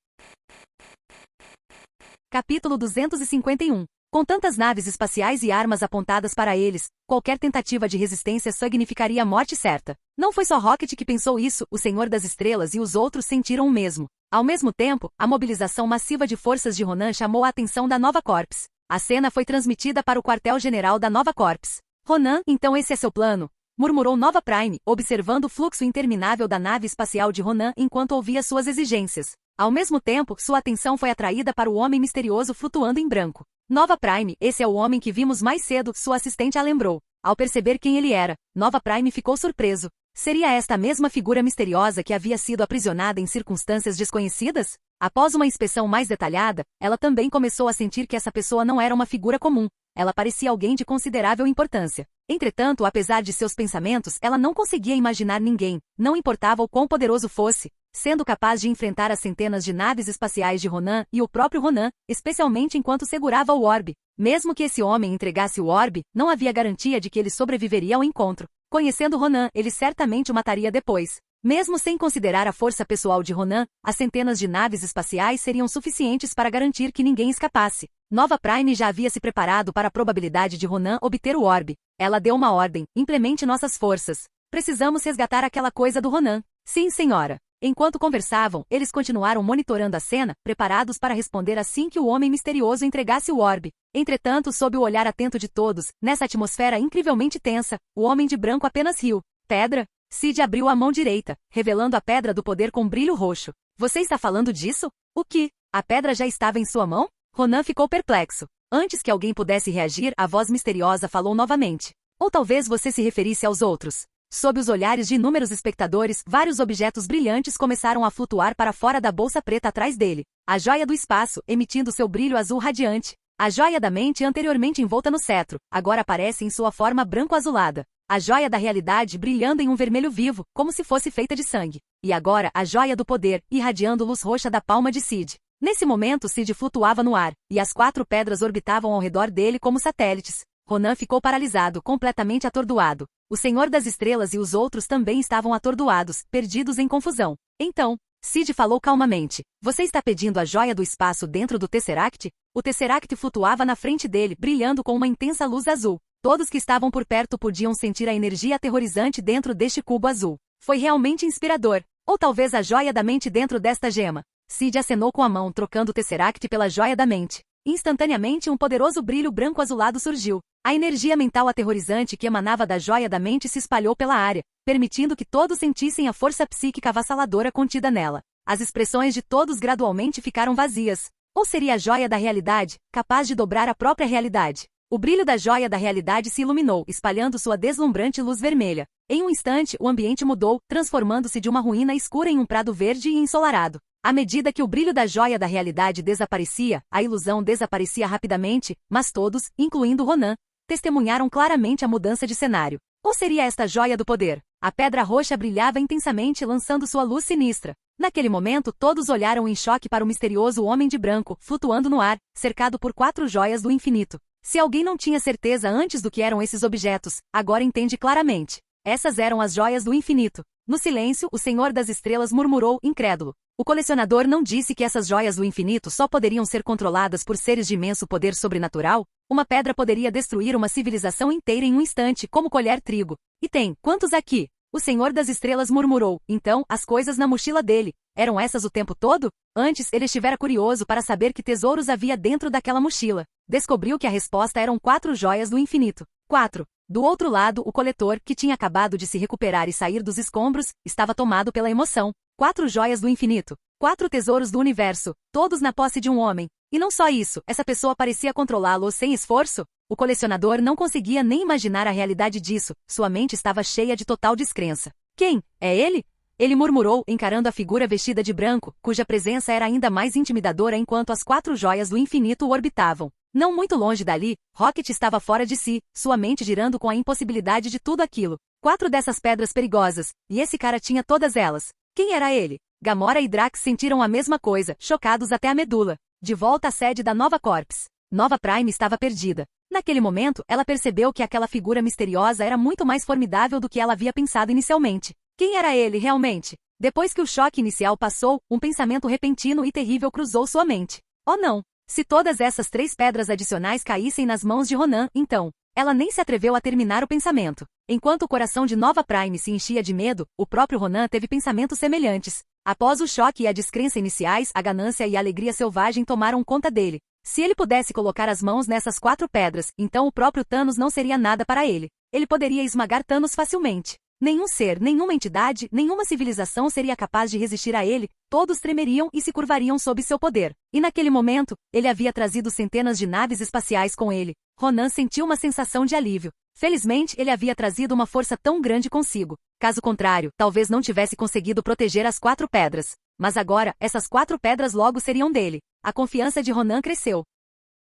Capítulo 251. Com tantas naves espaciais e armas apontadas para eles, qualquer tentativa de resistência significaria morte certa. Não foi só Rocket que pensou isso, o Senhor das Estrelas e os outros sentiram o mesmo. Ao mesmo tempo, a mobilização massiva de forças de Ronan chamou a atenção da Nova Corps. A cena foi transmitida para o quartel-general da Nova Corps. Ronan, então esse é seu plano? Murmurou Nova Prime, observando o fluxo interminável da nave espacial de Ronan enquanto ouvia suas exigências. Ao mesmo tempo, sua atenção foi atraída para o homem misterioso flutuando em branco. Nova Prime, esse é o homem que vimos mais cedo, sua assistente a lembrou. Ao perceber quem ele era, Nova Prime ficou surpreso. Seria esta a mesma figura misteriosa que havia sido aprisionada em circunstâncias desconhecidas? Após uma inspeção mais detalhada, ela também começou a sentir que essa pessoa não era uma figura comum. Ela parecia alguém de considerável importância. Entretanto, apesar de seus pensamentos, ela não conseguia imaginar ninguém, não importava o quão poderoso fosse, sendo capaz de enfrentar as centenas de naves espaciais de Ronan e o próprio Ronan, especialmente enquanto segurava o orbe. Mesmo que esse homem entregasse o orbe, não havia garantia de que ele sobreviveria ao encontro. Conhecendo Ronan, ele certamente o mataria depois. Mesmo sem considerar a força pessoal de Ronan, as centenas de naves espaciais seriam suficientes para garantir que ninguém escapasse. Nova Prime já havia se preparado para a probabilidade de Ronan obter o orbe. Ela deu uma ordem: implemente nossas forças. Precisamos resgatar aquela coisa do Ronan. Sim, senhora. Enquanto conversavam, eles continuaram monitorando a cena, preparados para responder assim que o homem misterioso entregasse o orbe. Entretanto, sob o olhar atento de todos, nessa atmosfera incrivelmente tensa, o homem de branco apenas riu. Pedra? Sid abriu a mão direita, revelando a pedra do poder com brilho roxo. Você está falando disso? O que? A pedra já estava em sua mão? Ronan ficou perplexo. Antes que alguém pudesse reagir, a voz misteriosa falou novamente. Ou talvez você se referisse aos outros. Sob os olhares de inúmeros espectadores, vários objetos brilhantes começaram a flutuar para fora da bolsa preta atrás dele. A joia do espaço, emitindo seu brilho azul radiante. A joia da mente anteriormente envolta no cetro, agora aparece em sua forma branco-azulada. A joia da realidade brilhando em um vermelho vivo, como se fosse feita de sangue. E agora, a joia do poder, irradiando luz roxa da palma de Sid. Nesse momento, Sid flutuava no ar, e as 4 pedras orbitavam ao redor dele como satélites. Ronan ficou paralisado, completamente atordoado. O Senhor das Estrelas e os outros também estavam atordoados, perdidos em confusão. Então, Sid falou calmamente. Você está pedindo a joia do espaço dentro do Tesseract? O Tesseract flutuava na frente dele, brilhando com uma intensa luz azul. Todos que estavam por perto podiam sentir a energia aterrorizante dentro deste cubo azul. Foi realmente inspirador. Ou talvez a joia da mente dentro desta gema. Sid acenou com a mão, trocando o Tesseract pela joia da mente. Instantaneamente um poderoso brilho branco-azulado surgiu. A energia mental aterrorizante que emanava da joia da mente se espalhou pela área, permitindo que todos sentissem a força psíquica avassaladora contida nela. As expressões de todos gradualmente ficaram vazias. Ou seria a joia da realidade, capaz de dobrar a própria realidade? O brilho da joia da realidade se iluminou, espalhando sua deslumbrante luz vermelha. Em um instante, o ambiente mudou, transformando-se de uma ruína escura em um prado verde e ensolarado. À medida que o brilho da joia da realidade desaparecia, a ilusão desaparecia rapidamente, mas todos, incluindo Ronan, testemunharam claramente a mudança de cenário. Ou seria esta joia do poder? A pedra roxa brilhava intensamente, lançando sua luz sinistra. Naquele momento, todos olharam em choque para o misterioso homem de branco, flutuando no ar, cercado por 4 joias do infinito. Se alguém não tinha certeza antes do que eram esses objetos, agora entende claramente. Essas eram as joias do infinito. No silêncio, o Senhor das Estrelas murmurou, incrédulo. O colecionador não disse que essas joias do infinito só poderiam ser controladas por seres de imenso poder sobrenatural? Uma pedra poderia destruir uma civilização inteira em um instante, como colher trigo. E tem, quantos aqui? O Senhor das Estrelas murmurou. Então, as coisas na mochila dele, eram essas o tempo todo? Antes, ele estivera curioso para saber que tesouros havia dentro daquela mochila. Descobriu que a resposta eram 4 joias do infinito. 4. Do outro lado, o coletor, que tinha acabado de se recuperar e sair dos escombros, estava tomado pela emoção. 4 joias do infinito. 4 tesouros do universo, todos na posse de um homem. E não só isso, essa pessoa parecia controlá-lo sem esforço. O colecionador não conseguia nem imaginar a realidade disso, sua mente estava cheia de total descrença. Quem? É ele? Ele murmurou, encarando a figura vestida de branco, cuja presença era ainda mais intimidadora enquanto as 4 joias do infinito o orbitavam. Não muito longe dali, Rocket estava fora de si, sua mente girando com a impossibilidade de tudo aquilo. 4 dessas pedras perigosas, e esse cara tinha todas elas. Quem era ele? Gamora e Drax sentiram a mesma coisa, chocados até a medula. De volta à sede da Nova Corps. Nova Prime estava perdida. Naquele momento, ela percebeu que aquela figura misteriosa era muito mais formidável do que ela havia pensado inicialmente. Quem era ele, realmente? Depois que o choque inicial passou, um pensamento repentino e terrível cruzou sua mente. Oh não! Se todas essas 3 pedras adicionais caíssem nas mãos de Ronan, então... Ela nem se atreveu a terminar o pensamento. Enquanto o coração de Nova Prime se enchia de medo, o próprio Ronan teve pensamentos semelhantes. Após o choque e a descrença iniciais, a ganância e a alegria selvagem tomaram conta dele. Se ele pudesse colocar as mãos nessas 4 pedras, então o próprio Thanos não seria nada para ele. Ele poderia esmagar Thanos facilmente. Nenhum ser, nenhuma entidade, nenhuma civilização seria capaz de resistir a ele, todos tremeriam e se curvariam sob seu poder. E naquele momento, ele havia trazido centenas de naves espaciais com ele. Ronan sentiu uma sensação de alívio. Felizmente, ele havia trazido uma força tão grande consigo. Caso contrário, talvez não tivesse conseguido proteger as 4 pedras. Mas agora, essas 4 pedras logo seriam dele. A confiança de Ronan cresceu.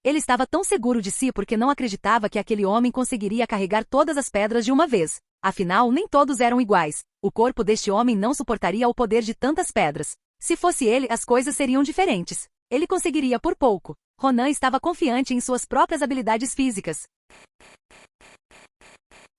Ele estava tão seguro de si porque não acreditava que aquele homem conseguiria carregar todas as pedras de uma vez. Afinal, nem todos eram iguais. O corpo deste homem não suportaria o poder de tantas pedras. Se fosse ele, as coisas seriam diferentes. Ele conseguiria por pouco. Ronan estava confiante em suas próprias habilidades físicas.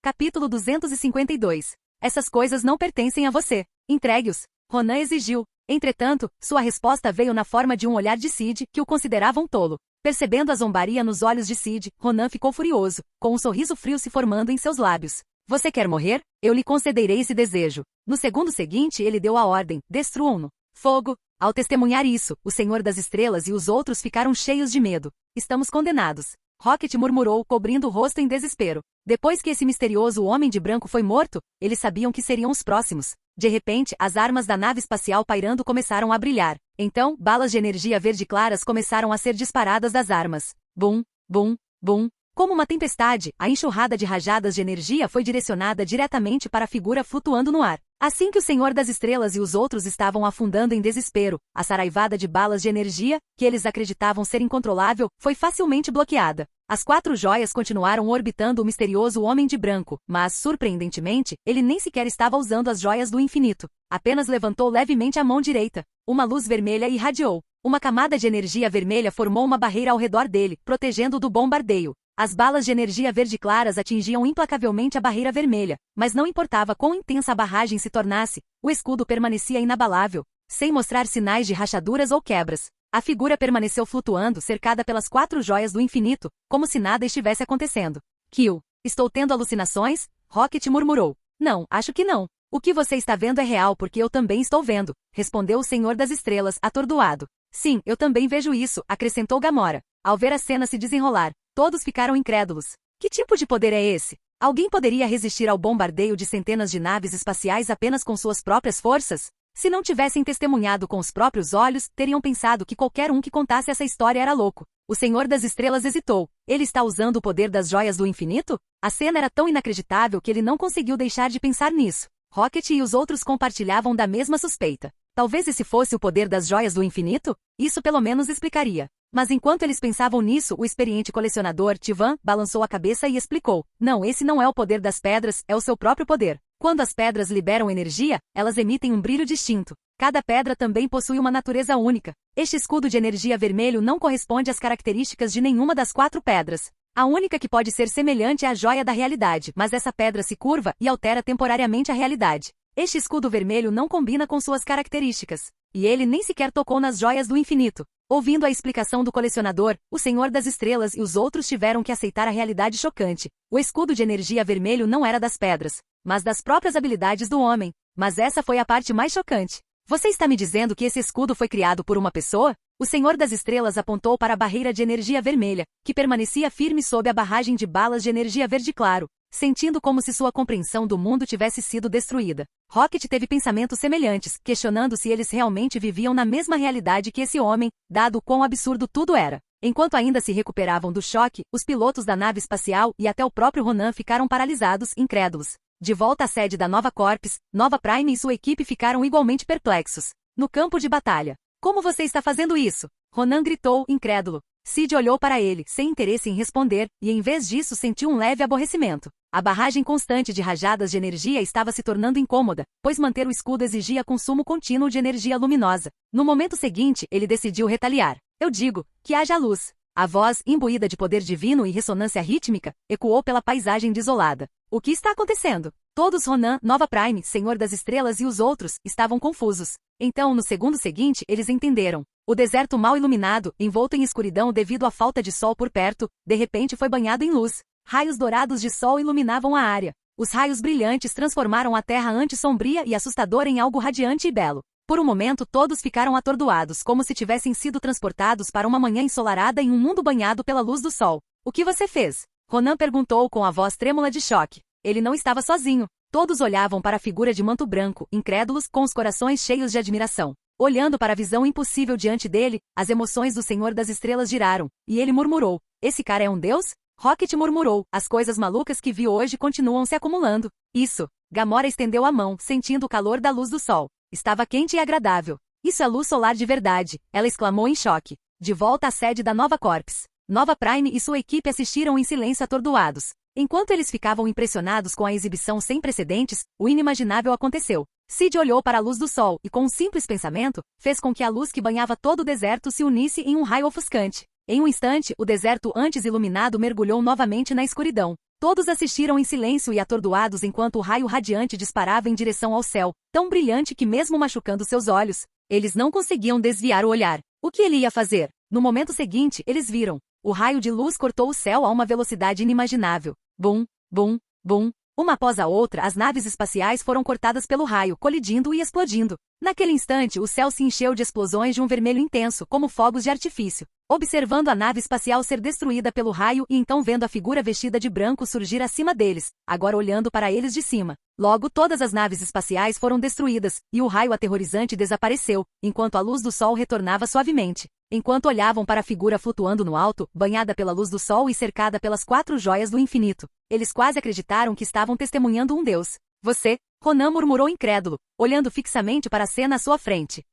Capítulo 252. Essas coisas não pertencem a você. Entregue-os. Ronan exigiu. Entretanto, sua resposta veio na forma de um olhar de Sid, que o considerava um tolo. Percebendo a zombaria nos olhos de Sid, Ronan ficou furioso, com um sorriso frio se formando em seus lábios. Você quer morrer? Eu lhe concederei esse desejo. No segundo seguinte, ele deu a ordem: destruam-no. Fogo! Ao testemunhar isso, o Senhor das Estrelas e os outros ficaram cheios de medo. Estamos condenados. Rocket murmurou, cobrindo o rosto em desespero. Depois que esse misterioso homem de branco foi morto, eles sabiam que seriam os próximos. De repente, as armas da nave espacial pairando começaram a brilhar. Então, balas de energia verde claras começaram a ser disparadas das armas. Bum, bum, bum. Como uma tempestade, a enxurrada de rajadas de energia foi direcionada diretamente para a figura flutuando no ar. Assim que o Senhor das Estrelas e os outros estavam afundando em desespero, a saraivada de balas de energia, que eles acreditavam ser incontrolável, foi facilmente bloqueada. As 4 joias continuaram orbitando o misterioso homem de branco, mas, surpreendentemente, ele nem sequer estava usando as joias do infinito. Apenas levantou levemente a mão direita. Uma luz vermelha irradiou. Uma camada de energia vermelha formou uma barreira ao redor dele, protegendo-o do bombardeio. As balas de energia verde claras atingiam implacavelmente a barreira vermelha, mas não importava quão intensa a barragem se tornasse, o escudo permanecia inabalável, sem mostrar sinais de rachaduras ou quebras. A figura permaneceu flutuando, cercada pelas 4 joias do infinito, como se nada estivesse acontecendo. Kill. Estou tendo alucinações? Rocket murmurou. Não, acho que não. O que você está vendo é real porque eu também estou vendo, respondeu o Senhor das Estrelas, atordoado. Sim, eu também vejo isso, acrescentou Gamora. Ao ver a cena se desenrolar, todos ficaram incrédulos. Que tipo de poder é esse? Alguém poderia resistir ao bombardeio de centenas de naves espaciais apenas com suas próprias forças? Se não tivessem testemunhado com os próprios olhos, teriam pensado que qualquer um que contasse essa história era louco. O Senhor das Estrelas hesitou. Ele está usando o poder das joias do infinito? A cena era tão inacreditável que ele não conseguiu deixar de pensar nisso. Rocket e os outros compartilhavam da mesma suspeita. Talvez esse fosse o poder das joias do infinito? Isso pelo menos explicaria. Mas enquanto eles pensavam nisso, o experiente colecionador, Tivan, balançou a cabeça e explicou. Não, esse não é o poder das pedras, é o seu próprio poder. Quando as pedras liberam energia, elas emitem um brilho distinto. Cada pedra também possui uma natureza única. Este escudo de energia vermelho não corresponde às características de nenhuma das 4 pedras. A única que pode ser semelhante é a joia da realidade, mas essa pedra se curva e altera temporariamente a realidade. Este escudo vermelho não combina com suas características. E ele nem sequer tocou nas joias do infinito. Ouvindo a explicação do colecionador, o Senhor das Estrelas e os outros tiveram que aceitar a realidade chocante. O escudo de energia vermelho não era das pedras, mas das próprias habilidades do homem. Mas essa foi a parte mais chocante. Você está me dizendo que esse escudo foi criado por uma pessoa? O Senhor das Estrelas apontou para a barreira de energia vermelha, que permanecia firme sob a barragem de balas de energia verde claro, sentindo como se sua compreensão do mundo tivesse sido destruída. Rocket teve pensamentos semelhantes, questionando se eles realmente viviam na mesma realidade que esse homem, dado quão absurdo tudo era. Enquanto ainda se recuperavam do choque, os pilotos da nave espacial e até o próprio Ronan ficaram paralisados, incrédulos. De volta à sede da Nova Corps, Nova Prime e sua equipe ficaram igualmente perplexos. No campo de batalha. Como você está fazendo isso? Ronan gritou, incrédulo. Sid olhou para ele, sem interesse em responder, e em vez disso sentiu um leve aborrecimento. A barragem constante de rajadas de energia estava se tornando incômoda, pois manter o escudo exigia consumo contínuo de energia luminosa. No momento seguinte, ele decidiu retaliar. Eu digo, que haja luz. A voz, imbuída de poder divino e ressonância rítmica, ecoou pela paisagem desolada. O que está acontecendo? Todos Ronan, Nova Prime, Senhor das Estrelas e os outros, estavam confusos. Então, no segundo seguinte, eles entenderam. O deserto mal iluminado, envolto em escuridão devido à falta de sol por perto, de repente foi banhado em luz. Raios dourados de sol iluminavam a área. Os raios brilhantes transformaram a terra antes sombria e assustadora em algo radiante e belo. Por um momento todos ficaram atordoados, como se tivessem sido transportados para uma manhã ensolarada em um mundo banhado pela luz do sol. O que você fez? Ronan perguntou com a voz trêmula de choque. Ele não estava sozinho. Todos olhavam para a figura de manto branco, incrédulos, com os corações cheios de admiração. Olhando para a visão impossível diante dele, as emoções do Senhor das Estrelas giraram, e ele murmurou. Esse cara é um deus? Rocket murmurou, as coisas malucas que vi hoje continuam se acumulando. Isso. Gamora estendeu a mão, sentindo o calor da luz do sol. Estava quente e agradável. Isso é luz solar de verdade, ela exclamou em choque. De volta à sede da Nova Corps. Nova Prime e sua equipe assistiram em silêncio atordoados. Enquanto eles ficavam impressionados com a exibição sem precedentes, o inimaginável aconteceu. Sid olhou para a luz do sol e, com um simples pensamento, fez com que a luz que banhava todo o deserto se unisse em um raio ofuscante. Em um instante, o deserto antes iluminado mergulhou novamente na escuridão. Todos assistiram em silêncio e atordoados enquanto o raio radiante disparava em direção ao céu, tão brilhante que mesmo machucando seus olhos, eles não conseguiam desviar o olhar. O que ele ia fazer? No momento seguinte, eles viram. O raio de luz cortou o céu a uma velocidade inimaginável. Bum, bum, bum. Uma após a outra, as naves espaciais foram cortadas pelo raio, colidindo e explodindo. Naquele instante, o céu se encheu de explosões de um vermelho intenso, como fogos de artifício. Observando a nave espacial ser destruída pelo raio e então vendo a figura vestida de branco surgir acima deles, agora olhando para eles de cima. Logo, todas as naves espaciais foram destruídas, e o raio aterrorizante desapareceu, enquanto a luz do sol retornava suavemente. Enquanto olhavam para a figura flutuando no alto, banhada pela luz do sol e cercada pelas 4 joias do infinito, eles quase acreditaram que estavam testemunhando um deus. Você, Ronan murmurou incrédulo, olhando fixamente para a cena à sua frente.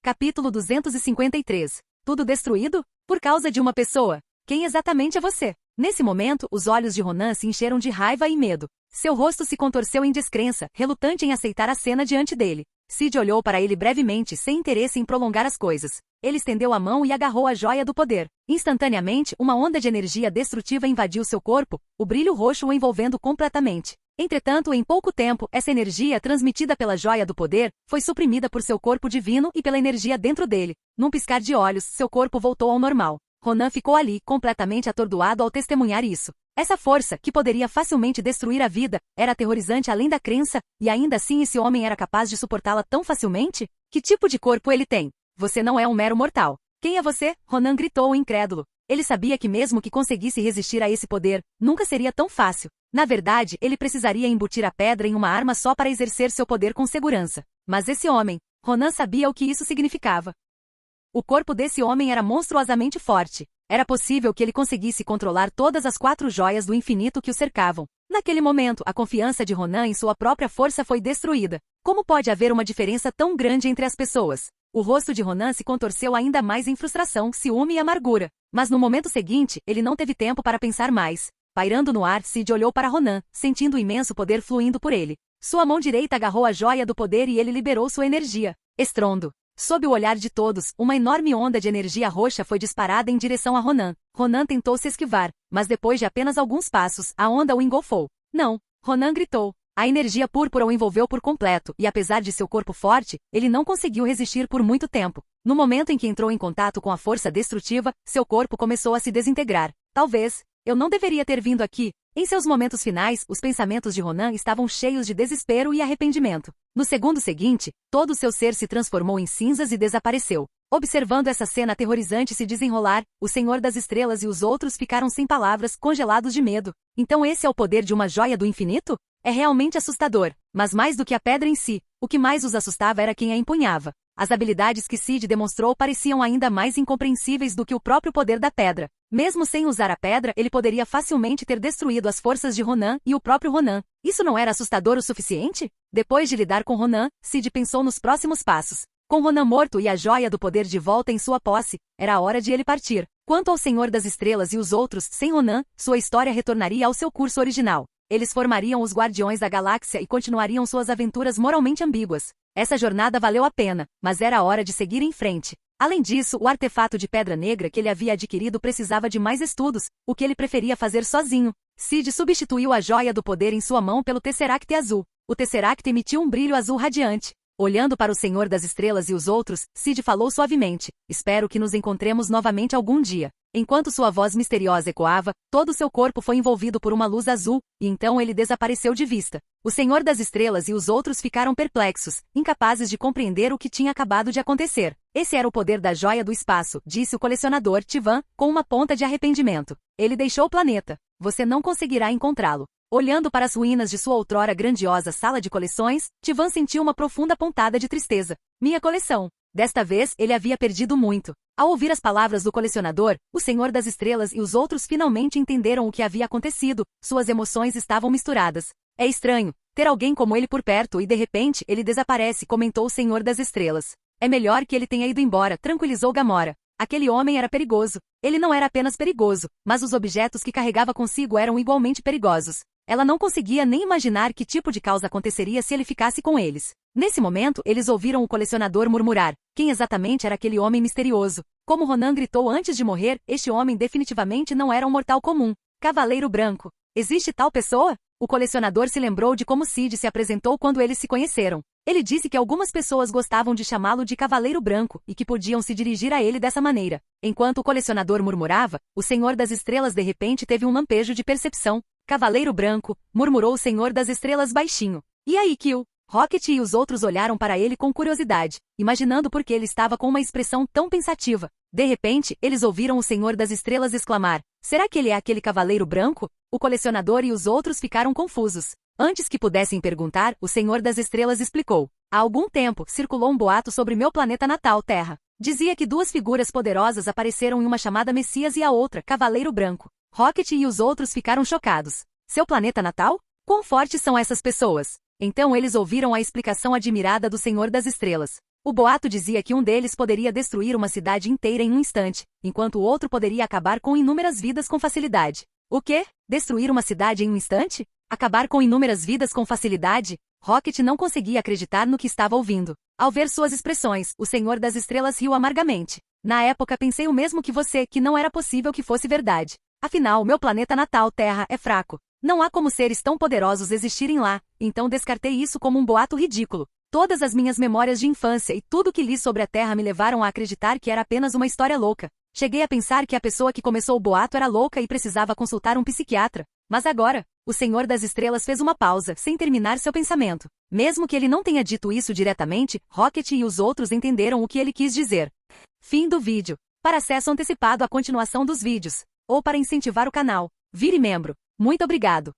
Capítulo 253. Tudo destruído? Por causa de uma pessoa. Quem exatamente é você? Nesse momento, os olhos de Ronan se encheram de raiva e medo. Seu rosto se contorceu em descrença, relutante em aceitar a cena diante dele. Sid olhou para ele brevemente, sem interesse em prolongar as coisas. Ele estendeu a mão e agarrou a joia do poder. Instantaneamente, uma onda de energia destrutiva invadiu seu corpo, o brilho roxo o envolvendo completamente. Entretanto, em pouco tempo, essa energia, transmitida pela joia do poder, foi suprimida por seu corpo divino e pela energia dentro dele. Num piscar de olhos, seu corpo voltou ao normal. Ronan ficou ali, completamente atordoado ao testemunhar isso. Essa força, que poderia facilmente destruir a vida, era aterrorizante além da crença, e ainda assim esse homem era capaz de suportá-la tão facilmente? Que tipo de corpo ele tem? Você não é um mero mortal. Quem é você? Ronan gritou incrédulo. Ele sabia que mesmo que conseguisse resistir a esse poder, nunca seria tão fácil. Na verdade, ele precisaria embutir a pedra em uma arma só para exercer seu poder com segurança. Mas esse homem, Ronan sabia o que isso significava. O corpo desse homem era monstruosamente forte. Era possível que ele conseguisse controlar todas as 4 joias do infinito que o cercavam. Naquele momento, a confiança de Ronan em sua própria força foi destruída. Como pode haver uma diferença tão grande entre as pessoas? O rosto de Ronan se contorceu ainda mais em frustração, ciúme e amargura. Mas no momento seguinte, ele não teve tempo para pensar mais. Pairando no ar, Sid olhou para Ronan, sentindo o imenso poder fluindo por ele. Sua mão direita agarrou a joia do poder e ele liberou sua energia. Estrondo. Sob o olhar de todos, uma enorme onda de energia roxa foi disparada em direção a Ronan. Ronan tentou se esquivar, mas depois de apenas alguns passos, a onda o engolfou. Não! Ronan gritou. A energia púrpura o envolveu por completo, e apesar de seu corpo forte, ele não conseguiu resistir por muito tempo. No momento em que entrou em contato com a força destrutiva, seu corpo começou a se desintegrar. Talvez, eu não deveria ter vindo aqui. Em seus momentos finais, os pensamentos de Ronan estavam cheios de desespero e arrependimento. No segundo seguinte, todo seu ser se transformou em cinzas e desapareceu. Observando essa cena aterrorizante se desenrolar, o Senhor das Estrelas e os outros ficaram sem palavras, congelados de medo. Então esse é o poder de uma joia do infinito? É realmente assustador. Mas mais do que a pedra em si, o que mais os assustava era quem a empunhava. As habilidades que Sid demonstrou pareciam ainda mais incompreensíveis do que o próprio poder da pedra. Mesmo sem usar a pedra, ele poderia facilmente ter destruído as forças de Ronan e o próprio Ronan. Isso não era assustador o suficiente? Depois de lidar com Ronan, Sid pensou nos próximos passos. Com Ronan morto e a joia do poder de volta em sua posse, era a hora de ele partir. Quanto ao Senhor das Estrelas e os outros, sem Ronan, sua história retornaria ao seu curso original. Eles formariam os Guardiões da Galáxia e continuariam suas aventuras moralmente ambíguas. Essa jornada valeu a pena, mas era a hora de seguir em frente. Além disso, o artefato de pedra negra que ele havia adquirido precisava de mais estudos, o que ele preferia fazer sozinho. Sid substituiu a joia do poder em sua mão pelo Tesseract azul. O Tesseract emitiu um brilho azul radiante. Olhando para o Senhor das Estrelas e os outros, Sid falou suavemente. Espero que nos encontremos novamente algum dia. Enquanto sua voz misteriosa ecoava, todo seu corpo foi envolvido por uma luz azul, e então ele desapareceu de vista. O Senhor das Estrelas e os outros ficaram perplexos, incapazes de compreender o que tinha acabado de acontecer. Esse era o poder da joia do espaço, disse o colecionador Tivan, com uma ponta de arrependimento. Ele deixou o planeta. Você não conseguirá encontrá-lo. Olhando para as ruínas de sua outrora grandiosa sala de coleções, Tivan sentiu uma profunda pontada de tristeza. Minha coleção. Desta vez, ele havia perdido muito. Ao ouvir as palavras do colecionador, o Senhor das Estrelas e os outros finalmente entenderam o que havia acontecido. Suas emoções estavam misturadas. É estranho ter alguém como ele por perto e de repente ele desaparece, comentou o Senhor das Estrelas. É melhor que ele tenha ido embora, tranquilizou Gamora. Aquele homem era perigoso. Ele não era apenas perigoso, mas os objetos que carregava consigo eram igualmente perigosos. Ela não conseguia nem imaginar que tipo de caos aconteceria se ele ficasse com eles. Nesse momento, eles ouviram o colecionador murmurar. Quem exatamente era aquele homem misterioso? Como Ronan gritou antes de morrer, este homem definitivamente não era um mortal comum. Cavaleiro Branco. Existe tal pessoa? O colecionador se lembrou de como Sid se apresentou quando eles se conheceram. Ele disse que algumas pessoas gostavam de chamá-lo de Cavaleiro Branco e que podiam se dirigir a ele dessa maneira. Enquanto o colecionador murmurava, o Senhor das Estrelas de repente teve um lampejo de percepção. Cavaleiro Branco, murmurou o Senhor das Estrelas baixinho. E aí, Kill? Rocket e os outros olharam para ele com curiosidade, imaginando por que ele estava com uma expressão tão pensativa. De repente, eles ouviram o Senhor das Estrelas exclamar: será que ele é aquele Cavaleiro Branco? O colecionador e os outros ficaram confusos. Antes que pudessem perguntar, o Senhor das Estrelas explicou. Há algum tempo, circulou um boato sobre meu planeta natal, Terra. Dizia que duas figuras poderosas apareceram em uma chamada Messias e a outra, Cavaleiro Branco. Rocket e os outros ficaram chocados. Seu planeta natal? Quão fortes são essas pessoas? Então eles ouviram a explicação admirada do Senhor das Estrelas. O boato dizia que um deles poderia destruir uma cidade inteira em um instante, enquanto o outro poderia acabar com inúmeras vidas com facilidade. O quê? Destruir uma cidade em um instante? Acabar com inúmeras vidas com facilidade? Rocket não conseguia acreditar no que estava ouvindo. Ao ver suas expressões, o Senhor das Estrelas riu amargamente. Na época pensei o mesmo que você, que não era possível que fosse verdade. Afinal, meu planeta natal, Terra, é fraco. Não há como seres tão poderosos existirem lá, então descartei isso como um boato ridículo. Todas as minhas memórias de infância e tudo que li sobre a Terra me levaram a acreditar que era apenas uma história louca. Cheguei a pensar que a pessoa que começou o boato era louca e precisava consultar um psiquiatra. Mas agora, o Senhor das Estrelas fez uma pausa, sem terminar seu pensamento. Mesmo que ele não tenha dito isso diretamente, Rocket e os outros entenderam o que ele quis dizer. Fim do vídeo. Para acesso antecipado à continuação dos vídeos, ou para incentivar o canal, vire membro. Muito obrigado.